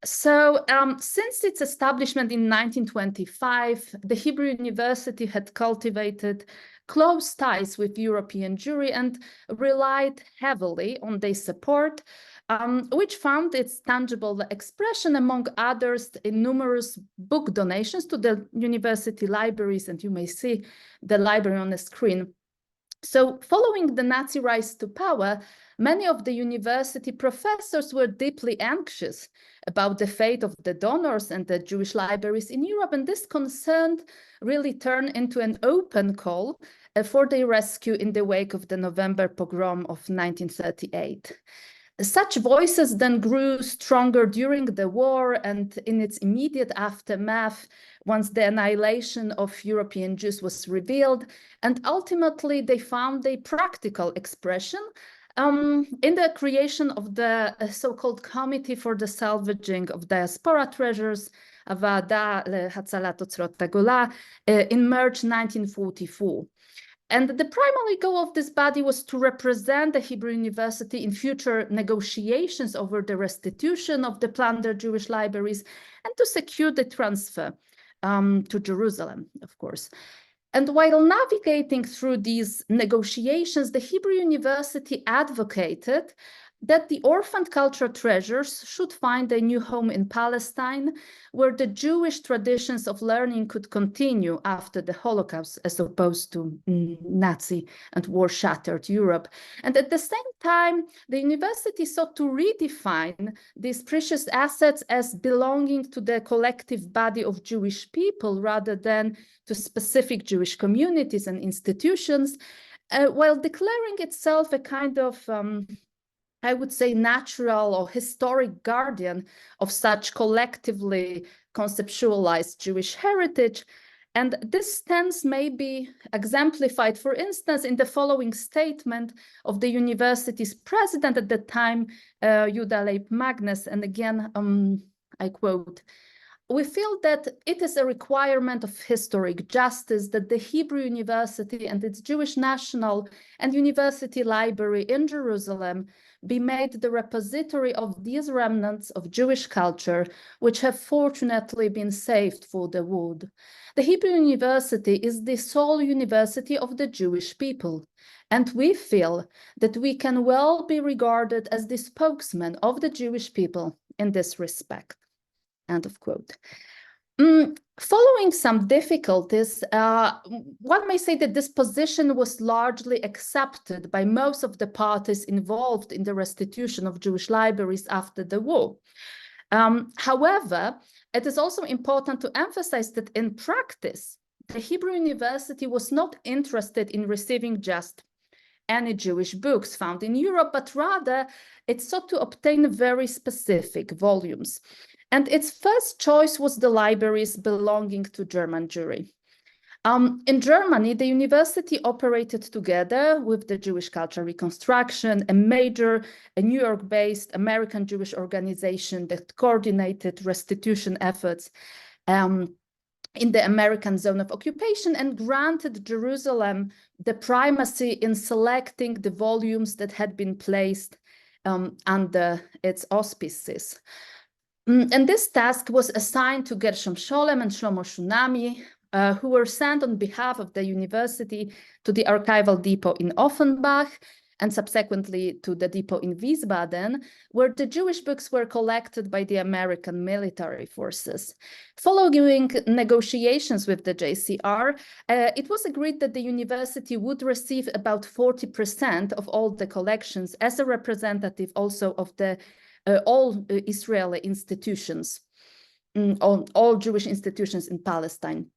So since its establishment in 1925, the Hebrew University had cultivated close ties with European Jewry and relied heavily on their support, which found its tangible expression, among others, in numerous book donations to the university libraries, and you may see the library on the screen. So following the Nazi rise to power, many of the university professors were deeply anxious about the fate of the donors and the Jewish libraries in Europe, and this concern really turned into an open call for their rescue in the wake of the November pogrom of 1938. Such voices then grew stronger during the war and in its immediate aftermath, once the annihilation of European Jews was revealed, and ultimately they found a practical expression in the creation of the so-called Committee for the Salvaging of Diaspora Treasures, Avada Hatzalat Otzrot Hagolah, in March 1944. And the primary goal of this body was to represent the Hebrew University in future negotiations over the restitution of the plundered Jewish libraries and to secure the transfer to Jerusalem, of course. And while navigating through these negotiations, the Hebrew University advocated that the orphaned cultural treasures should find a new home in Palestine, where the Jewish traditions of learning could continue after the Holocaust, as opposed to Nazi and war-shattered Europe. And at the same time, the university sought to redefine these precious assets as belonging to the collective body of Jewish people, rather than to specific Jewish communities and institutions, while declaring itself a kind of I would say, natural or historic guardian of such collectively conceptualized Jewish heritage. And this stance may be exemplified, for instance, in the following statement of the university's president at the time, Judah Leib Magnus. And again, I quote, "We feel that it is a requirement of historic justice that the Hebrew University and its Jewish National and University Library in Jerusalem be made the repository of these remnants of Jewish culture, which have fortunately been saved for the world. The Hebrew University is the sole university of the Jewish people, and we feel that we can well be regarded as the spokesman of the Jewish people in this respect." End of quote. Following some difficulties, one may say that this position was largely accepted by most of the parties involved in the restitution of Jewish libraries after the war. However, it is also important to emphasize that in practice, the Hebrew University was not interested in receiving just any Jewish books found in Europe, but rather it sought to obtain very specific volumes. And its first choice was the libraries belonging to German Jewry. In Germany, the university operated together with the Jewish Cultural Reconstruction, a major New York-based American Jewish organization that coordinated restitution efforts in the American zone of occupation and granted Jerusalem the primacy in selecting the volumes that had been placed under its auspices. And this task was assigned to Gershom Scholem and Shlomo Shunami, who were sent on behalf of the university to the archival depot in Offenbach and subsequently to the depot in Wiesbaden, where the Jewish books were collected by the American military forces. Following negotiations with the JCR, it was agreed that the university would receive about 40% of all the collections as a representative also of the all Israeli institutions, all Jewish institutions in Palestine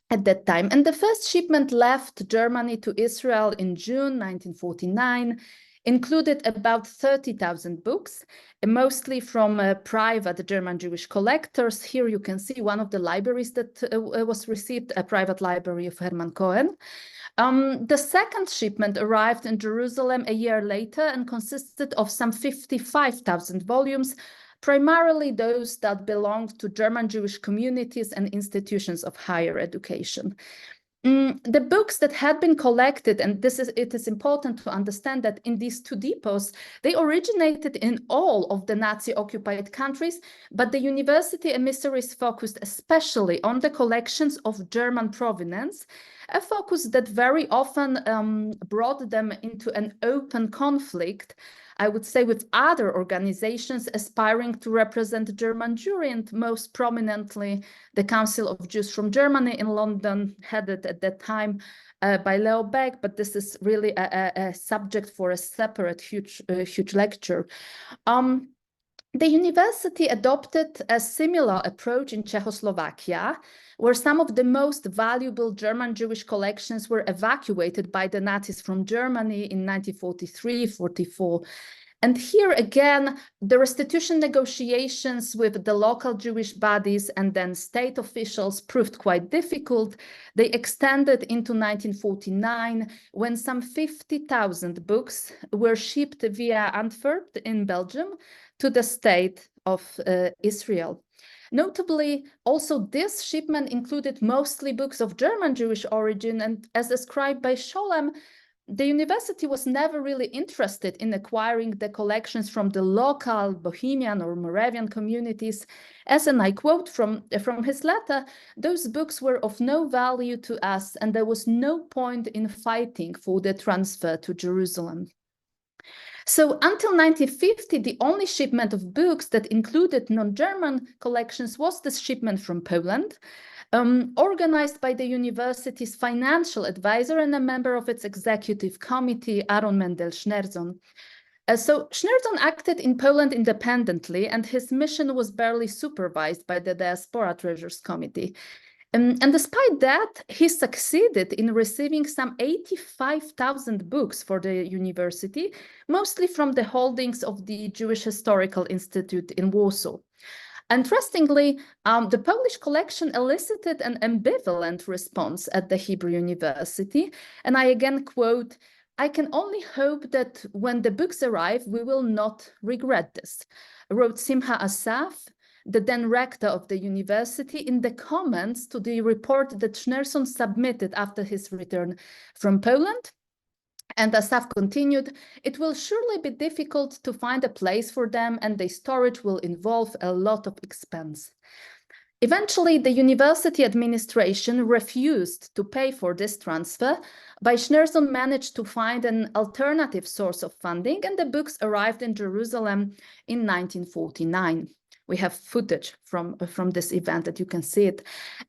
at that time. And the first shipment left Germany to Israel in June 1949. included about 30,000 books, mostly from private German Jewish collectors. Here you can see one of the libraries that was received, a private library of Hermann Cohen. The second shipment arrived in Jerusalem a year later and consisted of some 55,000 volumes, primarily those that belonged to German Jewish communities and institutions of higher education. The books that had been collected, and it is important to understand that in these two depots, they originated in all of the Nazi-occupied countries, but the university emissaries focused especially on the collections of German provenance, a focus that very often brought them into an open conflict, I would say, with other organizations aspiring to represent German Jewry, and most prominently the Council of Jews from Germany in London, headed at that time by Leo Baeck, but this is really a subject for a separate huge lecture. The university adopted a similar approach in Czechoslovakia, where some of the most valuable German Jewish collections were evacuated by the Nazis from Germany in 1943-44. And here again, the restitution negotiations with the local Jewish bodies and then state officials proved quite difficult. They extended into 1949, when some 50,000 books were shipped via Antwerp in Belgium to the state of Israel. Notably, also this shipment included mostly books of German Jewish origin, and as described by Scholem, the university was never really interested in acquiring the collections from the local Bohemian or Moravian communities. As, and I quote from his letter, those books were of no value to us, and there was no point in fighting for the transfer to Jerusalem. So until 1950, the only shipment of books that included non-German collections was this shipment from Poland, organized by the university's financial advisor and a member of its executive committee, Aaron Mendel-Schneerson. So Schneerson acted in Poland independently, and his mission was barely supervised by the Diaspora Treasures Committee. And despite that, he succeeded in receiving some 85,000 books for the university, mostly from the holdings of the Jewish Historical Institute in Warsaw. Interestingly, the Polish collection elicited an ambivalent response at the Hebrew University, and I again quote, "I can only hope that when the books arrive, we will not regret this," wrote Simcha Asaf, the then rector of the university, in the comments to the report that Schneerson submitted after his return from Poland. And Asaf continued, "It will surely be difficult to find a place for them, and the storage will involve a lot of expense." Eventually, the university administration refused to pay for this transfer, but Schneerson managed to find an alternative source of funding, and the books arrived in Jerusalem in 1949. We have footage from this event that you can see it.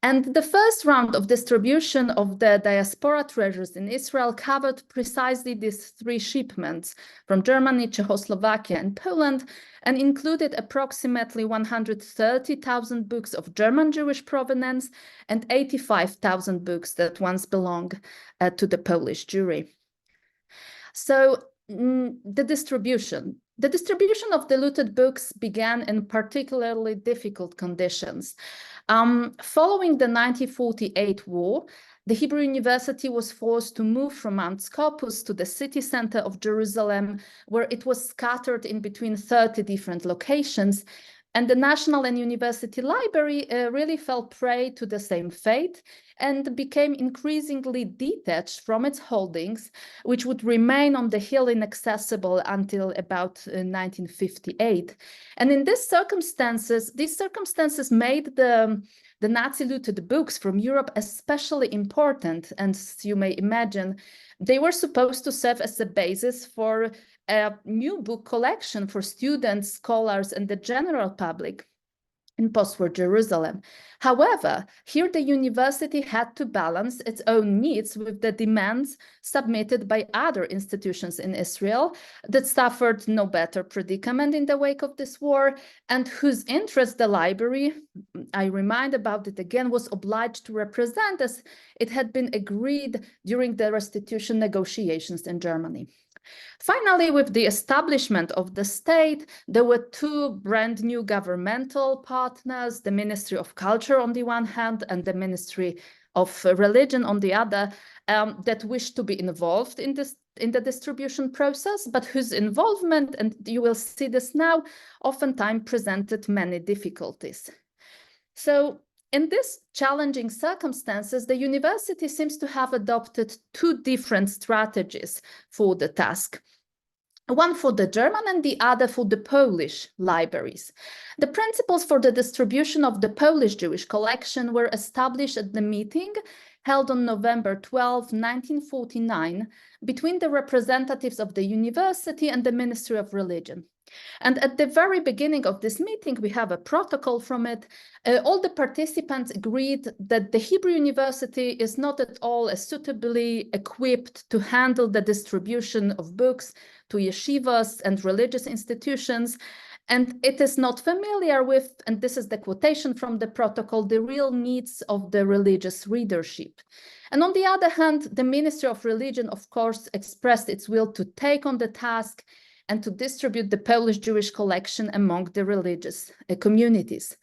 And the first round of distribution of the diaspora treasures in Israel covered precisely these three shipments from Germany, Czechoslovakia, and Poland, and included approximately 130,000 books of German Jewish provenance and 85,000 books that once belonged to the Polish Jewry. So the distribution. The distribution of the looted books began in particularly difficult conditions. Following the 1948 war, the Hebrew University was forced to move from Mount Scopus to the city center of Jerusalem, where it was scattered in between 30 different locations. And the National and University Library really fell prey to the same fate and became increasingly detached from its holdings, which would remain on the hill inaccessible until about 1958. And in these circumstances made the Nazi looted books from Europe especially important. And as you may imagine, they were supposed to serve as the basis for a new book collection for students, scholars, and the general public in post-war Jerusalem. However, here the university had to balance its own needs with the demands submitted by other institutions in Israel that suffered no better predicament in the wake of this war, and whose interest the library, I remind about it again, was obliged to represent, as it had been agreed during the restitution negotiations in Germany. Finally, with the establishment of the state, there were two brand new governmental partners, the Ministry of Culture on the one hand and the Ministry of Religion on the other, that wished to be involved in the distribution process, but whose involvement, and you will see this now, oftentimes presented many difficulties. So in these challenging circumstances, the university seems to have adopted two different strategies for the task. One for the German and the other for the Polish libraries. The principles for the distribution of the Polish Jewish collection were established at the meeting held on November 12, 1949, between the representatives of the university and the Ministry of Religion. And at the very beginning of this meeting, we have a protocol from it. All the participants agreed that the Hebrew University is not at all suitably equipped to handle the distribution of books to yeshivas and religious institutions, and it is not familiar with, and this is the quotation from the protocol, the real needs of the religious readership. And on the other hand, the Ministry of Religion, of course, expressed its will to take on the task and to distribute the Polish Jewish collection among the religious communities.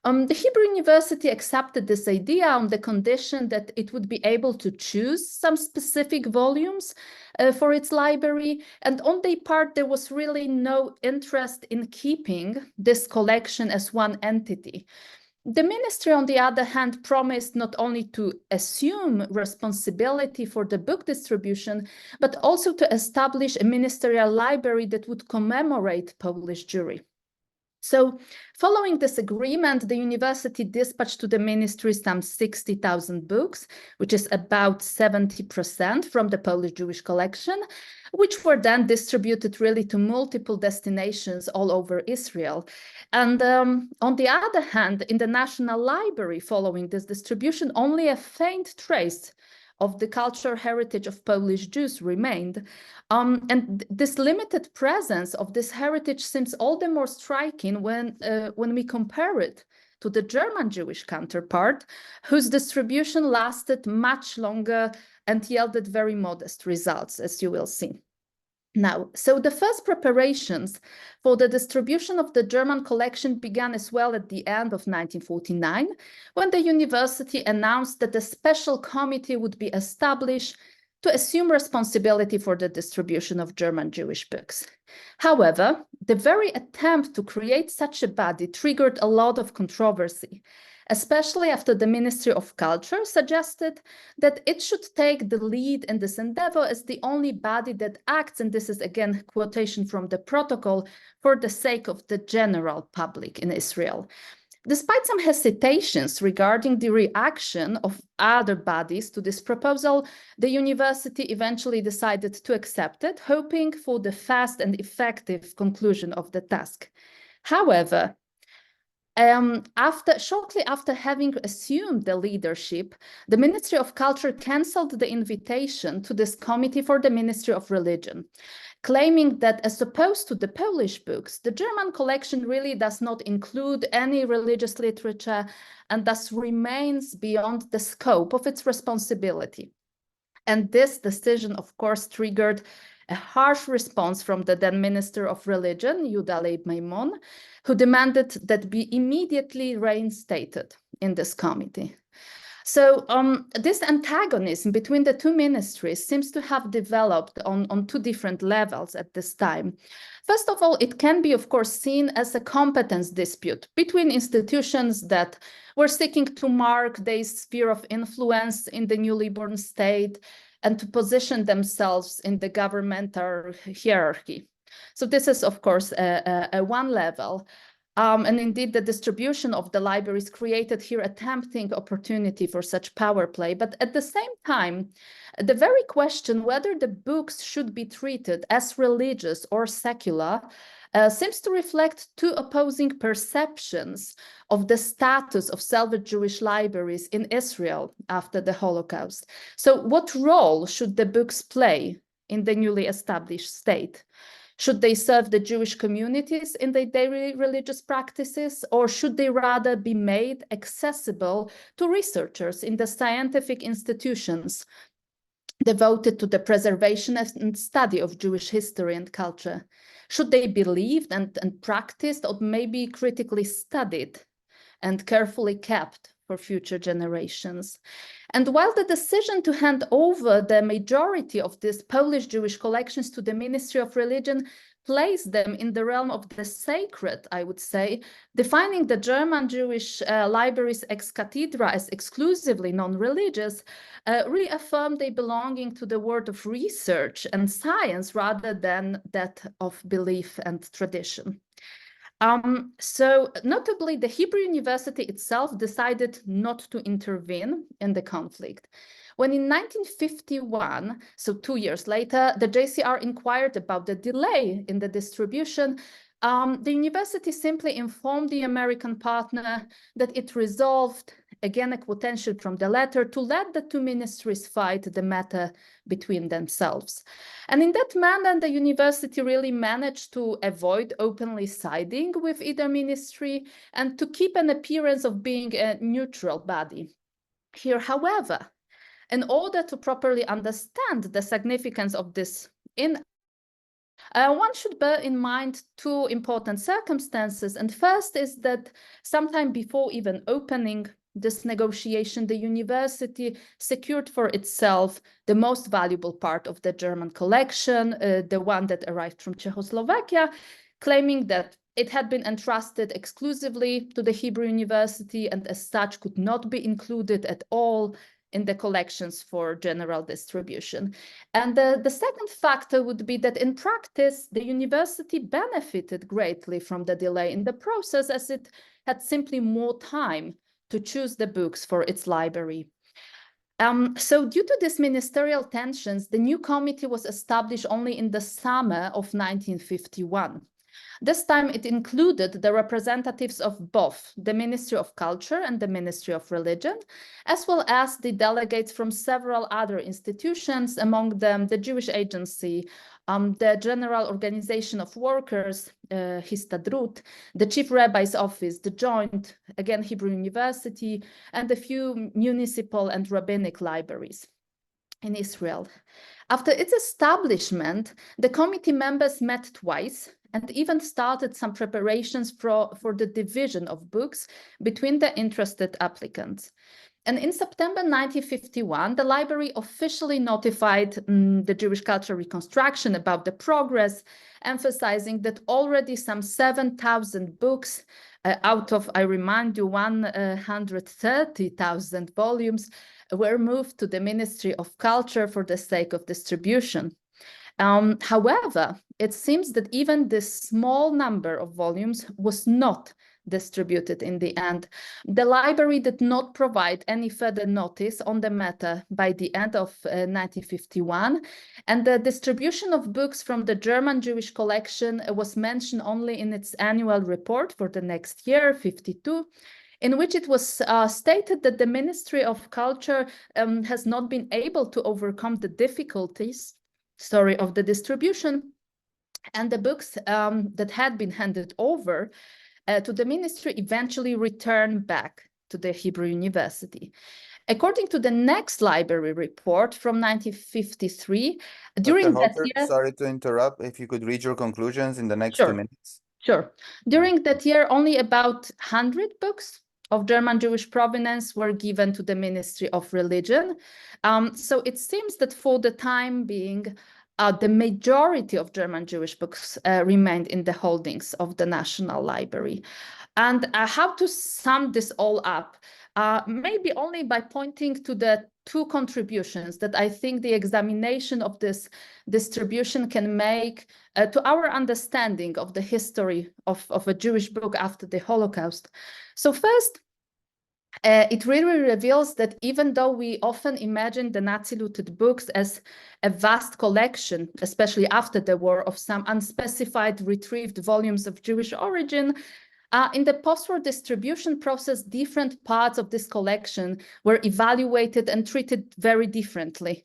The Hebrew University accepted this idea on the condition that it would be able to choose some specific volumes for its library. And on their part, there was really no interest in keeping this collection as one entity. The ministry, on the other hand, promised not only to assume responsibility for the book distribution, but also to establish a ministerial library that would commemorate Polish Jewry. So following this agreement, the university dispatched to the ministry some 60,000 books, which is about 70% from the Polish Jewish collection, which were then distributed really to multiple destinations all over Israel. And on the other hand, in the National Library following this distribution, only a faint trace of the cultural heritage of Polish Jews remained. And this limited presence of this heritage seems all the more striking when we compare it to the German Jewish counterpart, whose distribution lasted much longer and yielded very modest results, as you will see. Now, so the first preparations for the distribution of the German collection began as well at the end of 1949, when the university announced that a special committee would be established to assume responsibility for the distribution of German Jewish books. However, the very attempt to create such a body triggered a lot of controversy, especially after the Ministry of Culture suggested that it should take the lead in this endeavor as the only body that acts, and this is again quotation from the protocol, for the sake of the general public in Israel. Despite some hesitations regarding the reaction of other bodies to this proposal, the university eventually decided to accept it, hoping for the fast and effective conclusion of the task. However, shortly after having assumed the leadership, the Ministry of Culture cancelled the invitation to this committee for the Ministry of Religion, claiming that as opposed to the Polish books, the German collection really does not include any religious literature and thus remains beyond the scope of its responsibility. And this decision, of course, triggered a harsh response from the then Minister of Religion, Yehuda Leib Maimon, who demanded that be immediately reinstated in this committee. So this antagonism between the two ministries seems to have developed on two different levels at this time. First of all, it can be, of course, seen as a competence dispute between institutions that were seeking to mark their sphere of influence in the newly born state and to position themselves in the governmental hierarchy. So this is, of course, a one level. And indeed, the distribution of the libraries created here a tempting opportunity for such power play. But at the same time, the very question whether the books should be treated as religious or secular seems to reflect two opposing perceptions of the status of salvaged Jewish libraries in Israel after the Holocaust. So what role should the books play in the newly established state? Should they serve the Jewish communities in their daily religious practices, or should they rather be made accessible to researchers in the scientific institutions devoted to the preservation and study of Jewish history and culture? Should they be believed and practiced, or maybe critically studied and carefully kept for future generations? And while the decision to hand over the majority of these Polish Jewish collections to the Ministry of Religion placed them in the realm of the sacred, I would say, defining the German Jewish libraries ex cathedra as exclusively non-religious, really affirmed their belonging to the world of research and science rather than that of belief and tradition. So notably, the Hebrew University itself decided not to intervene in the conflict. When in 1951, so 2 years later, the JCR inquired about the delay in the distribution, the university simply informed the American partner that it resolved, again a quotation from the letter, to let the two ministries fight the matter between themselves. And in that manner, the university really managed to avoid openly siding with either ministry and to keep an appearance of being a neutral body. Here, however, in order to properly understand the significance of this one should bear in mind two important circumstances. And first is that sometime before even opening this negotiation, the university secured for itself the most valuable part of the German collection, the one that arrived from Czechoslovakia, claiming that it had been entrusted exclusively to the Hebrew University and as such could not be included at all in the collections for general distribution. And the second factor would be that in practice, the university benefited greatly from the delay in the process, as it had simply more time to choose the books for its library. So due to these ministerial tensions, the new committee was established only in the summer of 1951. This time it included the representatives of both the Ministry of Culture and the Ministry of Religion, as well as the delegates from several other institutions, among them the Jewish Agency, the General Organization of Workers, Histadrut, the Chief Rabbi's Office, the Joint, again Hebrew University, and a few municipal and rabbinic libraries in Israel. After its establishment, the committee members met twice and even started some preparations for the division of books between the interested applicants. And in September 1951, the library officially notified the Jewish Cultural Reconstruction about the progress, emphasizing that already some 7,000 books out of, I remind you, 130,000 volumes were moved to the Ministry of Culture for the sake of distribution. However, it seems that even this small number of volumes was not distributed in the end. The library did not provide any further notice on the matter by the end of 1951, and the distribution of books from the German Jewish collection was mentioned only in its annual report for the next year, 52, in which it was stated that the Ministry of Culture has not been able to overcome the difficulties of the distribution, and the books that had been handed over to the ministry eventually returned back to the Hebrew University. According to the next library report from 1953, during that year... Sorry to interrupt. If you could read your conclusions in the next 2 minutes. Sure. During that year, only about 100 books of German Jewish provenance were given to the Ministry of Religion. So it seems that for the time being, the majority of German Jewish books remained in the holdings of the National Library. And how to sum this all up? Maybe only by pointing to the two contributions that I think the examination of this distribution can make to our understanding of the history of a Jewish book after the Holocaust. So first, it really reveals that even though we often imagine the Nazi-looted books as a vast collection, especially after the war, of some unspecified retrieved volumes of Jewish origin, in the post-war distribution process, different parts of this collection were evaluated and treated very differently.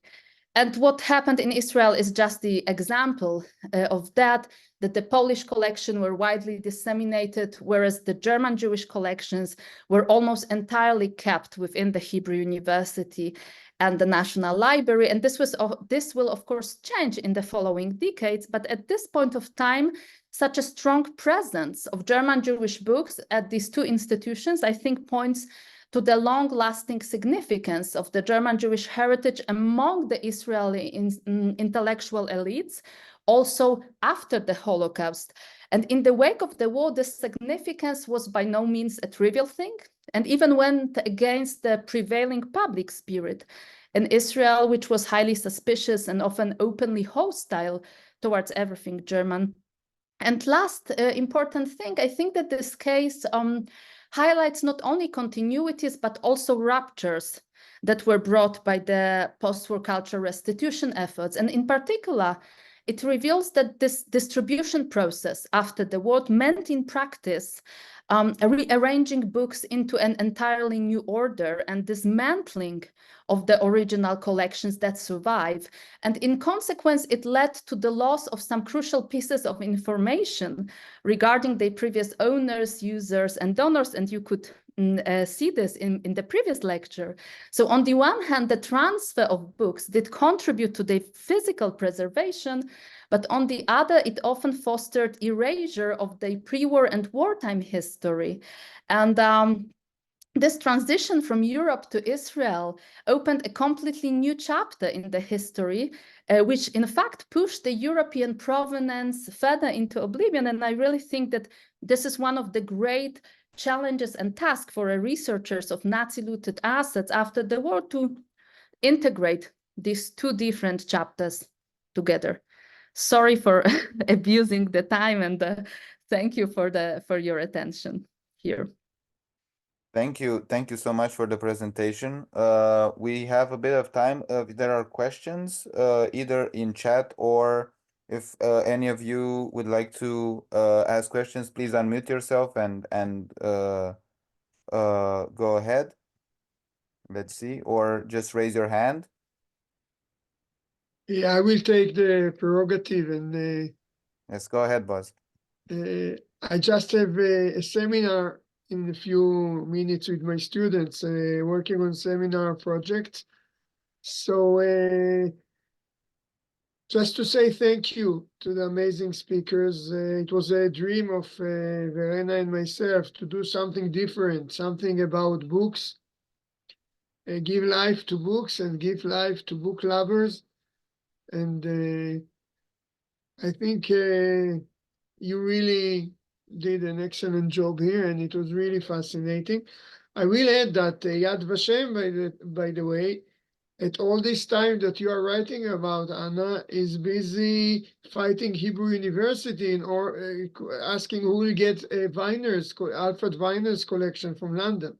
And what happened in Israel is just the example of that the Polish collection were widely disseminated, whereas the German Jewish collections were almost entirely kept within the Hebrew University. and the National Library. And this will, of course, change in the following decades. But at this point of time, such a strong presence of German Jewish books at these two institutions, I think, points to the long-lasting significance of the German Jewish heritage among the Israeli intellectual elites, also after the Holocaust. And in the wake of the war, this significance was by no means a trivial thing, and even went against the prevailing public spirit in Israel, which was highly suspicious and often openly hostile towards everything German. And last important thing, I think that this case highlights not only continuities, but also ruptures that were brought by the post-war cultural restitution efforts. And in particular, it reveals that this distribution process after the war meant in practice rearranging books into an entirely new order and dismantling of the original collections that survive. And in consequence, it led to the loss of some crucial pieces of information regarding their previous owners, users, and donors. And you could see this in the previous lecture. So on the one hand, the transfer of books did contribute to their physical preservation, but on the other, it often fostered erasure of the pre-war and wartime history. And this transition from Europe to Israel opened a completely new chapter in the history, which in fact pushed the European provenance further into oblivion. And I really think that this is one of the great challenges and tasks for researchers of Nazi-looted assets after the war, to integrate these two different chapters together. Sorry for abusing the time, and thank you for your attention here. Thank you so much for the presentation. We have a bit of time. If there are questions, either in chat, or if any of you would like to ask questions, please unmute yourself and go ahead. Let's see, or just raise your hand. Yeah, I will take the prerogative, and Yes, go ahead, Boaz. I just have a seminar in a few minutes with my students, working on seminar projects. So just to say thank you to the amazing speakers. It was a dream of Verena and myself to do something different, something about books, give life to books and give life to book lovers. And I think you really did an excellent job here, and it was really fascinating. I will add that Yad Vashem, by the way, at all this time that you are writing about, Anna is busy fighting Hebrew University or asking who will get Alfred Weiner's collection from London.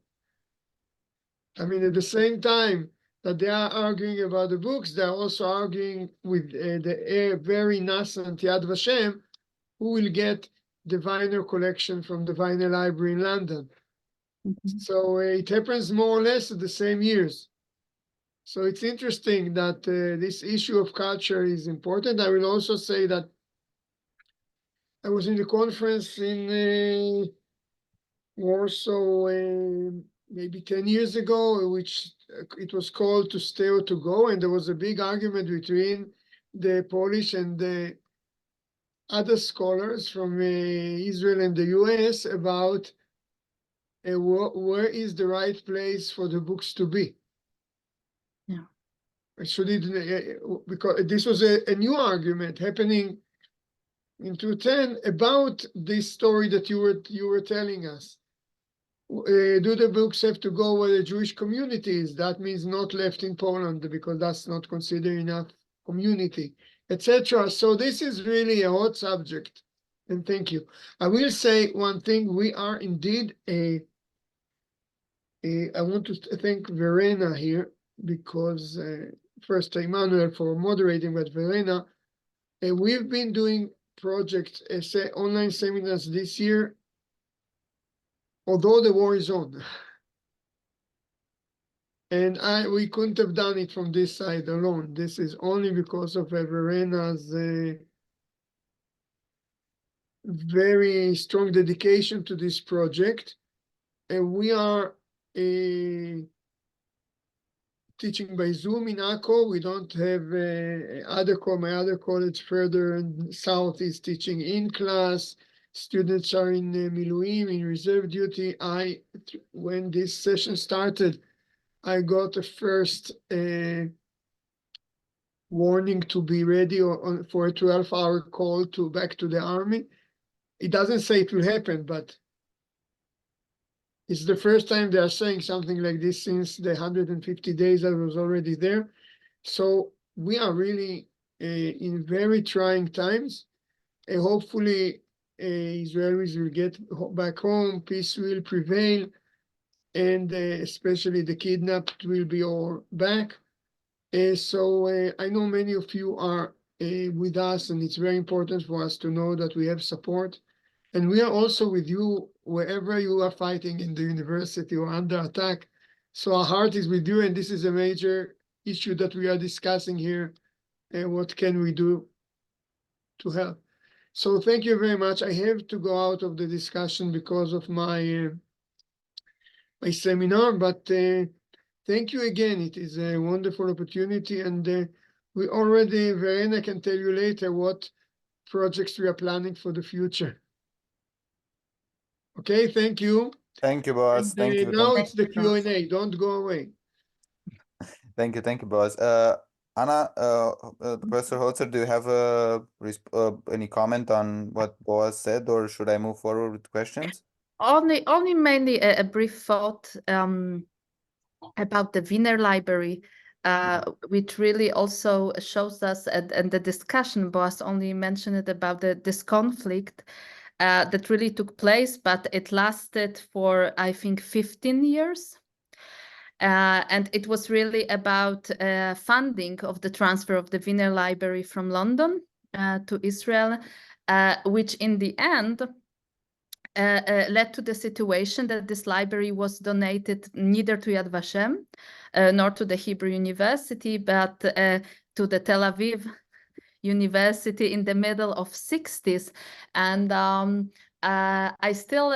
I mean, at the same time that they are arguing about the books, they're also arguing with the very nascent Yad Vashem, who will get the Weiner collection from the Weiner Library in London. Mm-hmm. So it happens more or less at the same years. So it's interesting that this issue of culture is important. I will also say that I was in the conference in Warsaw maybe 10 years ago, which it was called To Stay or To Go, and there was a big argument between the Polish and the other scholars from Israel and the US about where is the right place for the books to be. Yeah. Should it, because this was a new argument happening in 2010 about this story that you were telling us. Do the books have to go where the Jewish community is? That means not left in Poland, because that's not considered enough community, etc. So this is really a hot subject, and thank you. I will say one thing: we are indeed I want to thank Verena here, because first Emanuel for moderating, but Verena, we've been doing projects, online seminars this year, although the war is on. And we couldn't have done it from this side alone. This is only because of Verena's very strong dedication to this project. And we are teaching by Zoom in Akko. We don't have my other college further south is teaching in class. Students are in Miluim, in reserve duty. When this session started, I got a first warning to be ready for a 12-hour call back to the army. It doesn't say it will happen, but it's the first time they are saying something like this since the 150 days I was already there. So we are really in very trying times. Hopefully, Israelis will get back home, peace will prevail, and especially the kidnapped will be all back. So I know many of you are with us, and it's very important for us to know that we have support. And we are also with you wherever you are fighting in the university or under attack. So our heart is with you, and this is a major issue that we are discussing here. And what can we do to help? So thank you very much. I have to go out of the discussion because of my my seminar, but thank you again. It is a wonderful opportunity, and we already, Verena can tell you later what projects we are planning for the future. Okay, thank you. Thank you, Boaz. And, Thank you. now Thank it's the Q&A. Don't go away. Thank you, Boaz. Anna, Professor Holzer, do you have any comment on what Boaz said, or should I move forward with questions? Only mainly a brief thought about the Wiener Library, which really also shows us, and the discussion Boaz only mentioned it about this conflict that really took place, but it lasted for, I think, 15 years. And it was really about funding of the transfer of the Wiener Library from London to Israel, which in the end led to the situation that this library was donated neither to Yad Vashem nor to the Hebrew University, but to the Tel Aviv University in the middle of 60s. And I still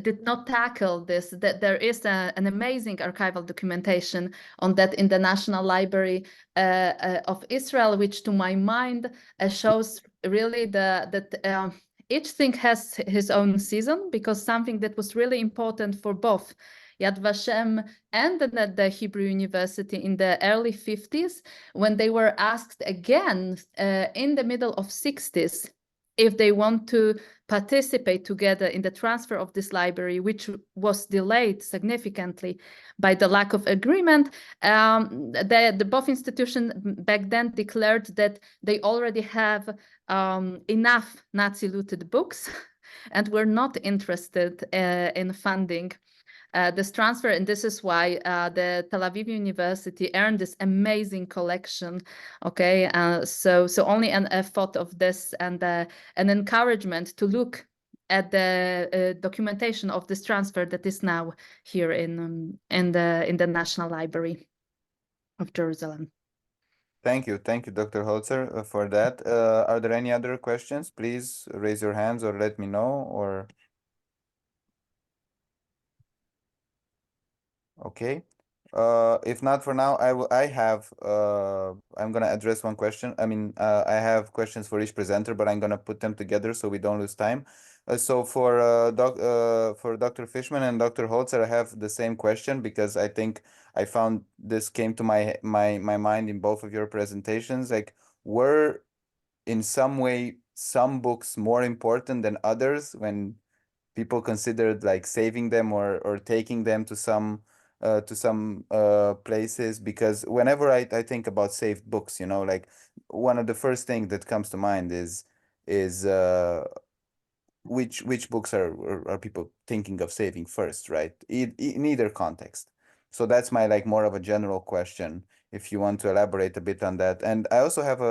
did not tackle this. That there is an amazing archival documentation on that in the National Library of Israel, which to my mind shows really that each thing has his own season, because something that was really important for both Yad Vashem and the Hebrew University in the early 50s, when they were asked again in the middle of 60s if they want to participate together in the transfer of this library, which was delayed significantly by the lack of agreement. The both institutions back then declared that they already have enough Nazi-looted books and were not interested in funding this transfer, and this is why the Tel Aviv University earned this amazing collection. Okay, so only a thought of this, and an encouragement to look at the documentation of this transfer that is now here in the National Library of Jerusalem. Thank you, Dr. Holzer, for that. Are there any other questions? Please raise your hands or let me know. Or okay. If not for now, I'm gonna address one question. I mean, I have questions for each presenter, but I'm gonna put them together so we don't lose time. So for Dr. Fishman and Dr. Holzer, I have the same question, because I think I found this came to my mind in both of your presentations. Like, were in some way some books more important than others when people considered like saving them or taking them to some places? Because whenever I think about saved books, like one of the first things that comes to mind is which books are people thinking of saving first, right? In either context. So that's my like more of a general question, if you want to elaborate a bit on that. And I also have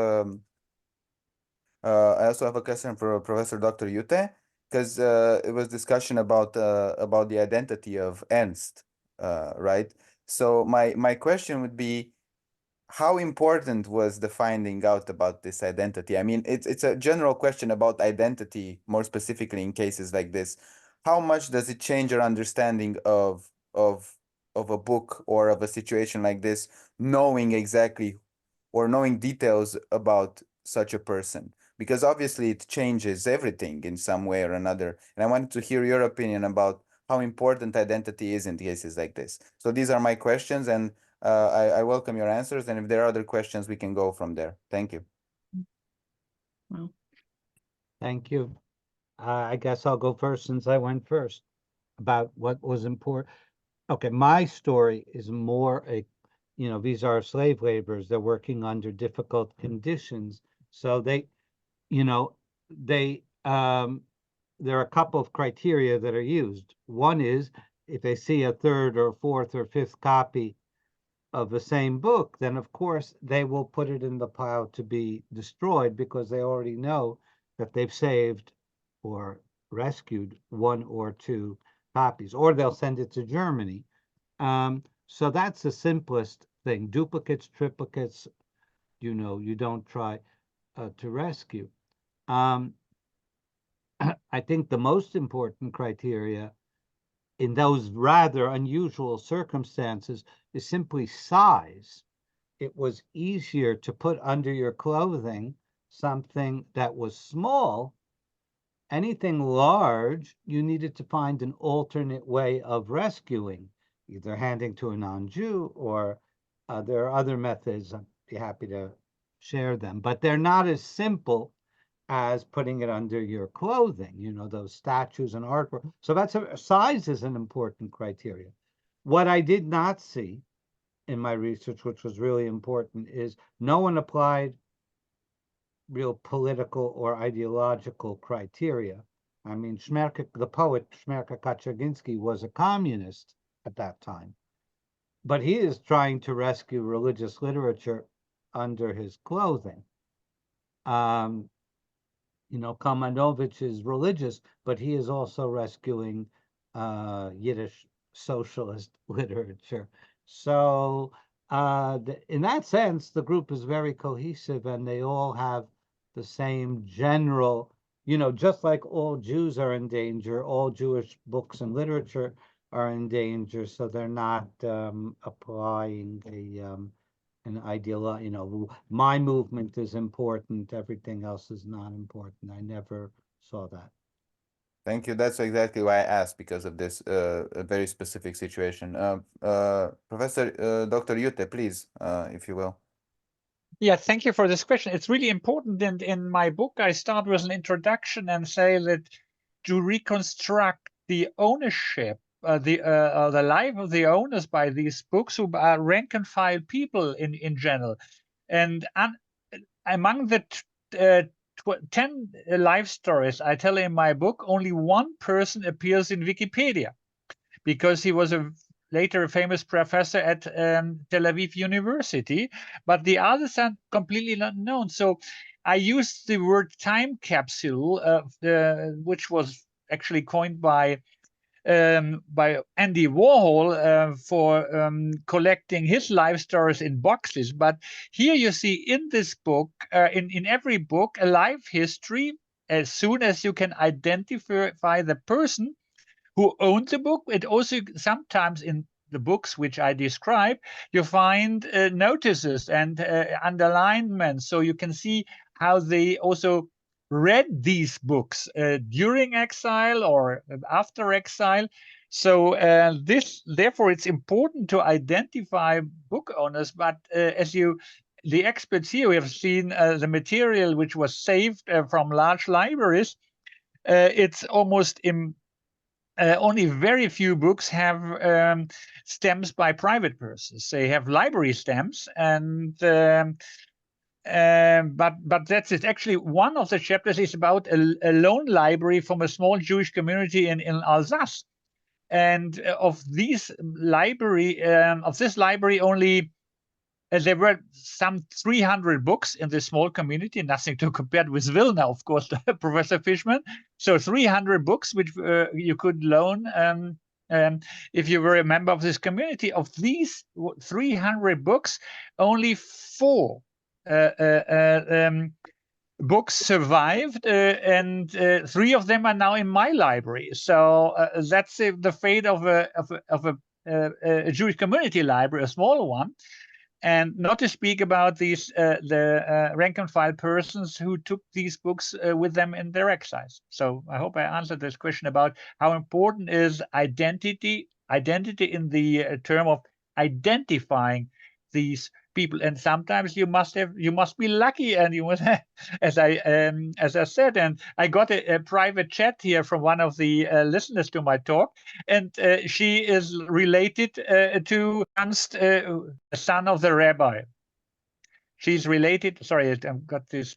a question for Professor Dr. Jütte, because it was discussion about the identity of Ernst, right? So my question would be, how important was the finding out about this identity? I mean, it's a general question about identity, more specifically in cases like this. How much does it change our understanding of of a book or of a situation like this, knowing exactly or knowing details about such a person? Because obviously it changes everything in some way or another. And I wanted to hear your opinion about how important identity is in cases like this. So these are my questions, and I welcome your answers. And if there are other questions, we can go from there. Thank you. Well, Thank you. I guess I'll go first since I went first about what was important. Okay, my story is more these are slave laborers. They're working under difficult conditions. So there are a couple of criteria that are used. One is if they see a third or fourth or fifth copy of the same book, then of course they will put it in the pile to be destroyed because they already know that they've saved or rescued one or two copies, or they'll send it to Germany. So that's the simplest thing. Duplicates, triplicates, you don't try to rescue. I think the most important criteria in those rather unusual circumstances is simply size. It was easier to put under your clothing something that was small. Anything large, you needed to find an alternate way of rescuing, either handing to a non-Jew or there are other methods. I'd be happy to share them, but they're not as simple as putting it under your clothing, those statues and artwork. So size is an important criteria. What I did not see in my research, which was really important, is no one applied real political or ideological criteria. I mean, the poet Shmerka Kaczerginski was a communist at that time, but he is trying to rescue religious literature under his clothing. Kamenovich is religious, but he is also rescuing Yiddish socialist literature. So in that sense, the group is very cohesive and they all have the same general, just like all Jews are in danger, all Jewish books and literature are in danger. So they're not applying an ideal, my movement is important, everything else is not important. I never saw that. Thank you. That's exactly why I asked, because of this a very specific situation. Professor Dr. Jütte, please, if you will. Yeah, thank you for this question. It's really important. And in my book, I start with an introduction and say that to reconstruct the ownership, the life of the owners by these books, who are rank and file people in general. And among the 10 life stories I tell in my book, only one person appears in Wikipedia, because he was later a famous professor at Tel Aviv University, but the others are completely not known. So I used the word time capsule, which was actually coined by Andy Warhol for collecting his life stories in boxes. But here you see in this book, in every book, a life history. As soon as you can identify the person who owned the book, it also sometimes in the books which I describe, you find notices and underlinements, so you can see how they also read these books during exile or after exile. So therefore, it's important to identify book owners. But the experts here, we have seen the material which was saved from large libraries. It's almost only very few books have stamps by private persons. They have library stamps, and but that's it. Actually, one of the chapters is about a lone library from a small Jewish community in Alsace, and of this library only. There were some 300 books in this small community, nothing to compare with Vilna, of course, Professor Fishman. So 300 books which you could loan if you were a member of this community. Of these 300 books, only 4 books survived, and 3 of them are now in my library. So that's the fate of a a Jewish community library, a smaller one, and not to speak about these the rank and file persons who took these books with them in their exiles. So I hope I answered this question about how important is identity in the term of identifying these people. And sometimes you must be lucky, and you must as I said, and I got a private chat here from one of the listeners to my talk, and she is related to Ernst, son of the rabbi. She's related. Sorry, I've got this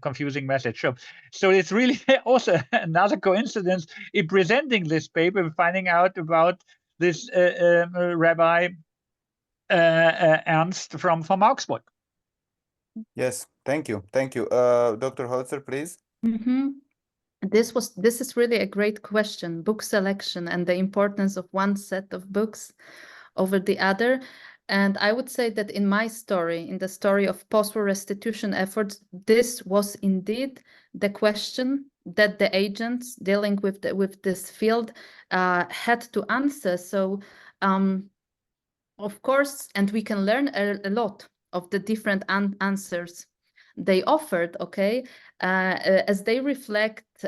confusing message. So it's really also another coincidence in presenting this paper, finding out about this Rabbi Ernst from Augsburg. Yes, thank you. Dr. Holzer, please. This is really a great question, book selection and the importance of one set of books over the other. And I would say that in my story, in the story of post-war restitution efforts, this was indeed the question that the agents dealing with this field had to answer. So, of course, and we can learn a lot of the different answers they offered, okay, as they reflect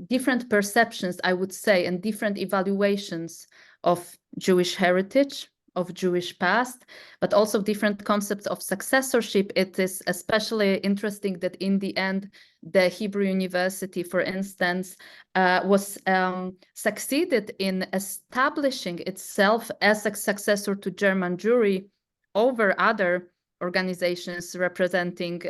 different perceptions, I would say, and different evaluations of Jewish heritage, of Jewish past, but also different concepts of successorship. It is especially interesting that in the end, the Hebrew University, for instance, was succeeded in establishing itself as a successor to German Jewry over other organizations representing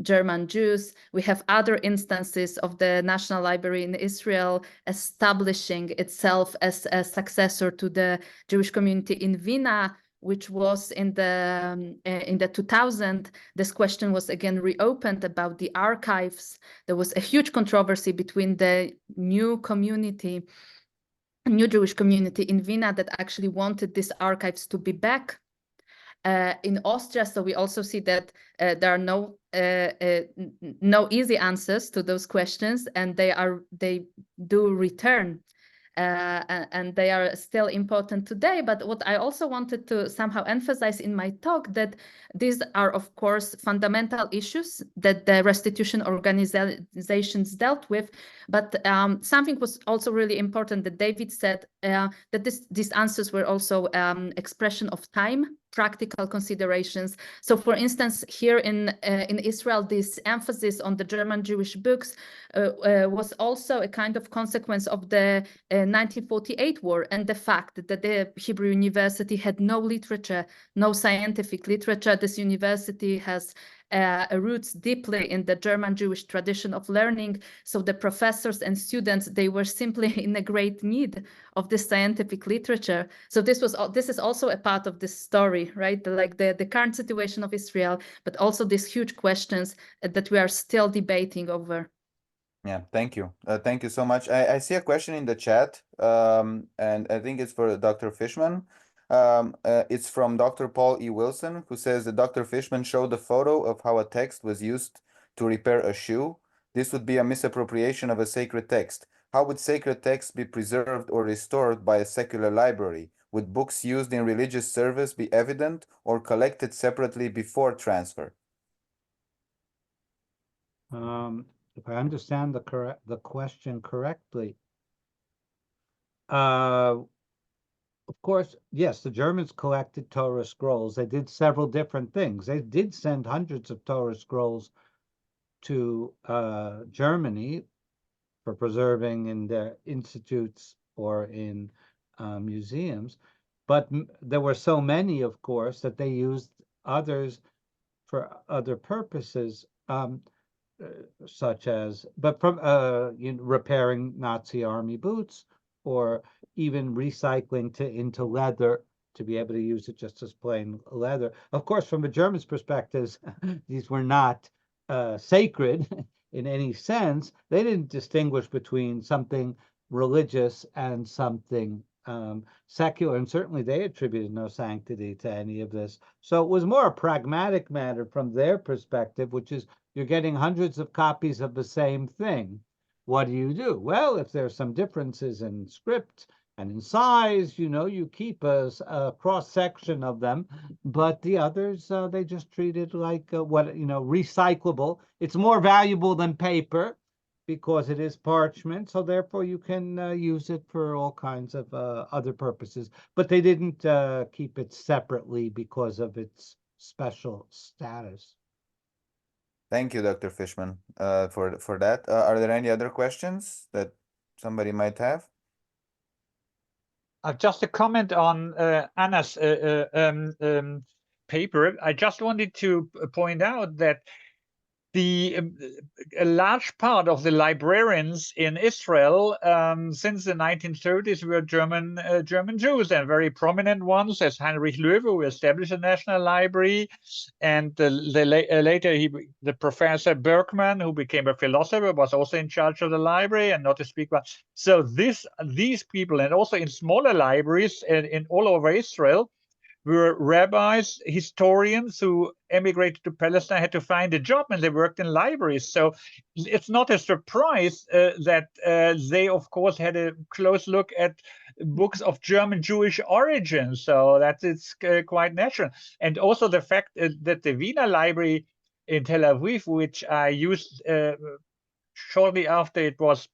German Jews. We have other instances of the National Library in Israel establishing itself as a successor to the Jewish community in Vilna, which was in the 2000. This question was again reopened about the archives. There was a huge controversy between the new Jewish community in Vilna that actually wanted these archives to be back in Austria. So we also see that there are no easy answers to those questions, and they do return, and they are still important today. But what I also wanted to somehow emphasize in my talk, that these are of course fundamental issues that the restitution organizations dealt with, but something was also really important that David said, that these answers were also expression of time, practical considerations. So for instance, here in Israel, this emphasis on the German Jewish books was also a kind of consequence of the 1948 war, and the fact that the Hebrew University had no literature, no scientific literature. This university has roots deeply in the German Jewish tradition of learning. So the professors and students, they were simply in a great need of this scientific literature. So this is also a part of this story, right? Like the current situation of Israel, but also these huge questions that we are still debating over. Yeah, thank you. Thank you so much. I see a question in the chat, and I think it's for Dr. Fishman. It's from Dr. Paul E. Wilson, who says that Dr. Fishman showed a photo of how a text was used to repair a shoe. This would be a misappropriation of a sacred text. How would sacred texts be preserved or restored by a secular library? Would books used in religious service be evident or collected separately before transfer? If I understand the question correctly, of course, yes, the Germans collected Torah scrolls. They did several different things. They did send hundreds of Torah scrolls to Germany for preserving in their institutes or in museums. But there were so many, of course, that they used others for other purposes, such as, but from repairing Nazi army boots, or even recycling into leather to be able to use it just as plain leather. Of course, from a German's perspective, these were not sacred in any sense. They didn't distinguish between something religious and something secular, and certainly they attributed no sanctity to any of this. So it was more a pragmatic matter from their perspective, which is you're getting hundreds of copies of the same thing. What do you do? Well, if there's some differences in script, And in size, you know, you keep a cross section of them, but the others, they just treat it like what, you know, recyclable. It's more valuable than paper because it is parchment. So therefore you can use it for all kinds of other purposes, but they didn't keep it separately because of its special status. Thank you, Dr. Fishman, for that. Are there any other questions that somebody might have? Just a comment on Anna's paper. I just wanted to point out that a large part of the librarians in Israel since the 1930s were German Jews, and very prominent ones as Heinrich Löwe, who established the National Library, and later the Professor Berkman, who became a philosopher, was also in charge of the library, and not to speak about. So these people, and also in smaller libraries in all over Israel, were rabbis, historians who emigrated to Palestine, had to find a job, and they worked in libraries. So it's not a surprise that they, of course, had a close look at books of German Jewish origin. So that is quite natural. And also the fact that the Wiener Library in Tel Aviv, which I used shortly after it was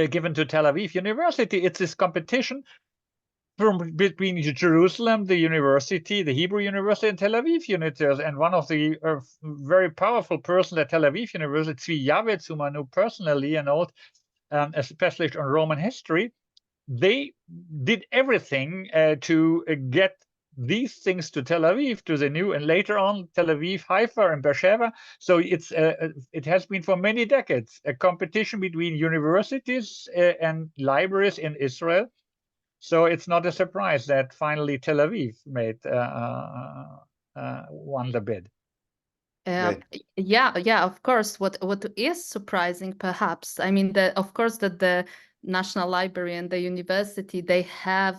given to Tel Aviv University, it's this competition between Jerusalem, the university, the Hebrew University, and Tel Aviv University. And one of the very powerful persons at Tel Aviv University, Tzvi Yavetz, whom I know personally and old, a specialist on Roman history, they did everything to get these things to Tel Aviv, to the new, and later on Tel Aviv, Haifa, and Beersheba. So it has been for many decades a competition between universities and libraries in Israel. So it's not a surprise that finally Tel Aviv won the bid. Yeah, of course. What is surprising, perhaps, I mean, of course, that the National Library and the university, they have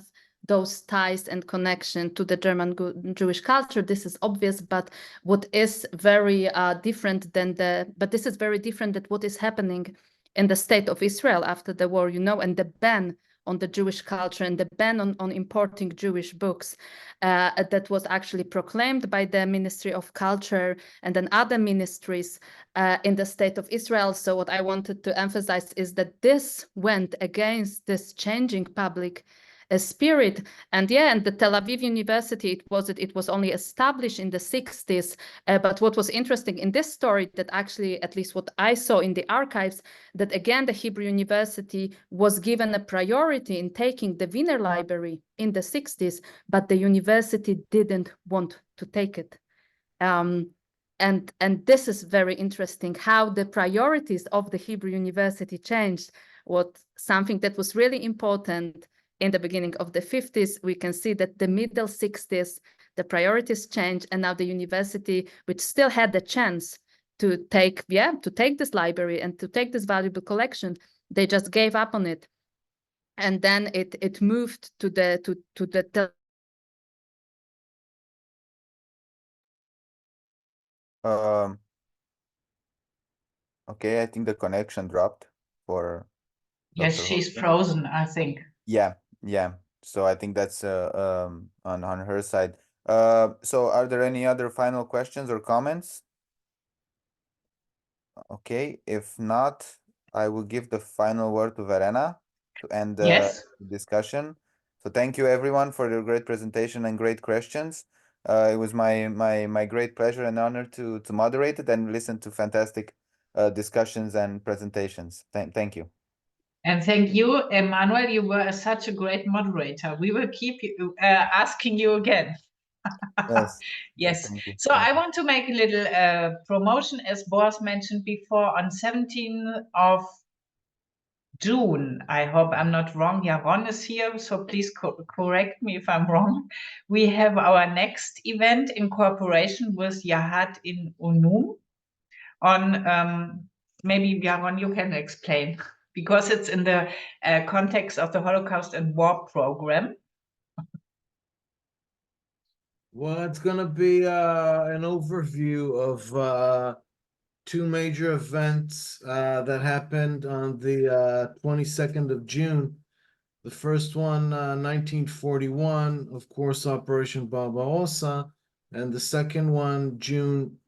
those ties and connection to the German Jewish culture. This is obvious, but what is very different but this is very different than what is happening in the state of Israel after the war, you know, and the ban on the Jewish culture and the ban on importing Jewish books that was actually proclaimed by the Ministry of Culture and then other ministries in the state of Israel. So what I wanted to emphasize is that this went against this changing public spirit. And the Tel Aviv University, it was only established in the 60s. But what was interesting in this story, that actually, at least what I saw in the archives, that again, the Hebrew University was given a priority in taking the Wiener Library in the 60s, but the university didn't want to take it. And this is very interesting, how the priorities of the Hebrew University changed. Something that was really important in the beginning of the 50s, we can see that the middle 60s, the priorities changed, and now the university, which still had the chance to take this library and to take this valuable collection, they just gave up on it. And then it moved to the Okay, I think the connection dropped for Yes, Dr. she's Holzer. frozen, I think. Yeah. So I think that's on her side. So are there any other final questions or comments? Okay, if not, I will give the final word to Verena to end the discussion. So thank you everyone for your great presentation and great questions. It was my great pleasure and honor to moderate it and listen to fantastic discussions and presentations. Thank you. And thank you, Emanuel. You were such a great moderator. We will keep asking you again. Yes. Thank you. So I want to make a little promotion, as Boaz mentioned before, on 17th of June. I hope I'm not wrong. Yaron is here, so please correct me if I'm wrong. We have our next event in cooperation with Yahat in Unum on maybe Yaron, you can explain, because it's in the context of the Holocaust and War program. Well, it's going to be an overview of two major events that happened on the 22nd of June. The first one, 1941, of course, Operation Barbarossa, and the second one, 22nd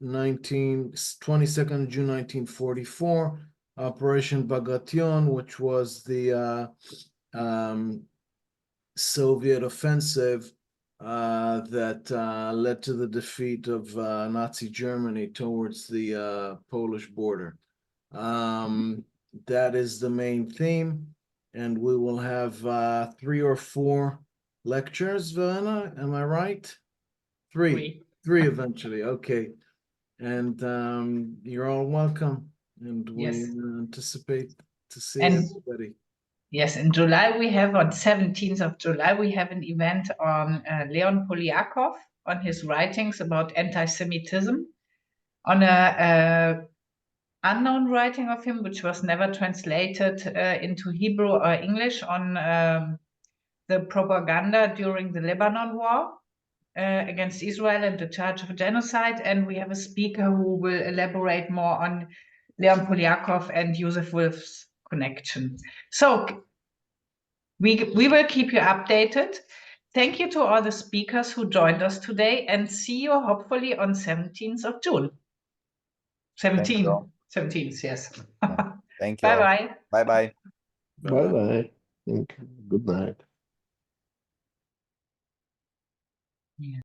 June 1944, Operation Bagration, which was the Soviet offensive that led to the defeat of Nazi Germany towards the Polish border. That is the main theme, and we will have 3 or 4 lectures, Verena, am I right? Three eventually, okay. And you're all welcome, and we Yes. anticipate to see And- everybody. Yes, in July we have, on 17th of July, we have an event on Leon Poliakov, on his writings about anti-Semitism, on a unknown writing of him, which was never translated into Hebrew or English, on the propaganda during the Lebanon War against Israel and the charge of genocide. And we have a speaker who will elaborate more on Leon Poliakov and Joseph Wolf's connection. So we will keep you updated. Thank you to all the speakers who joined us today, and see you hopefully on 17th of June. 17th, yes. Thank you. Bye-bye. Bye-bye. Bye-bye. Thank you. Good night.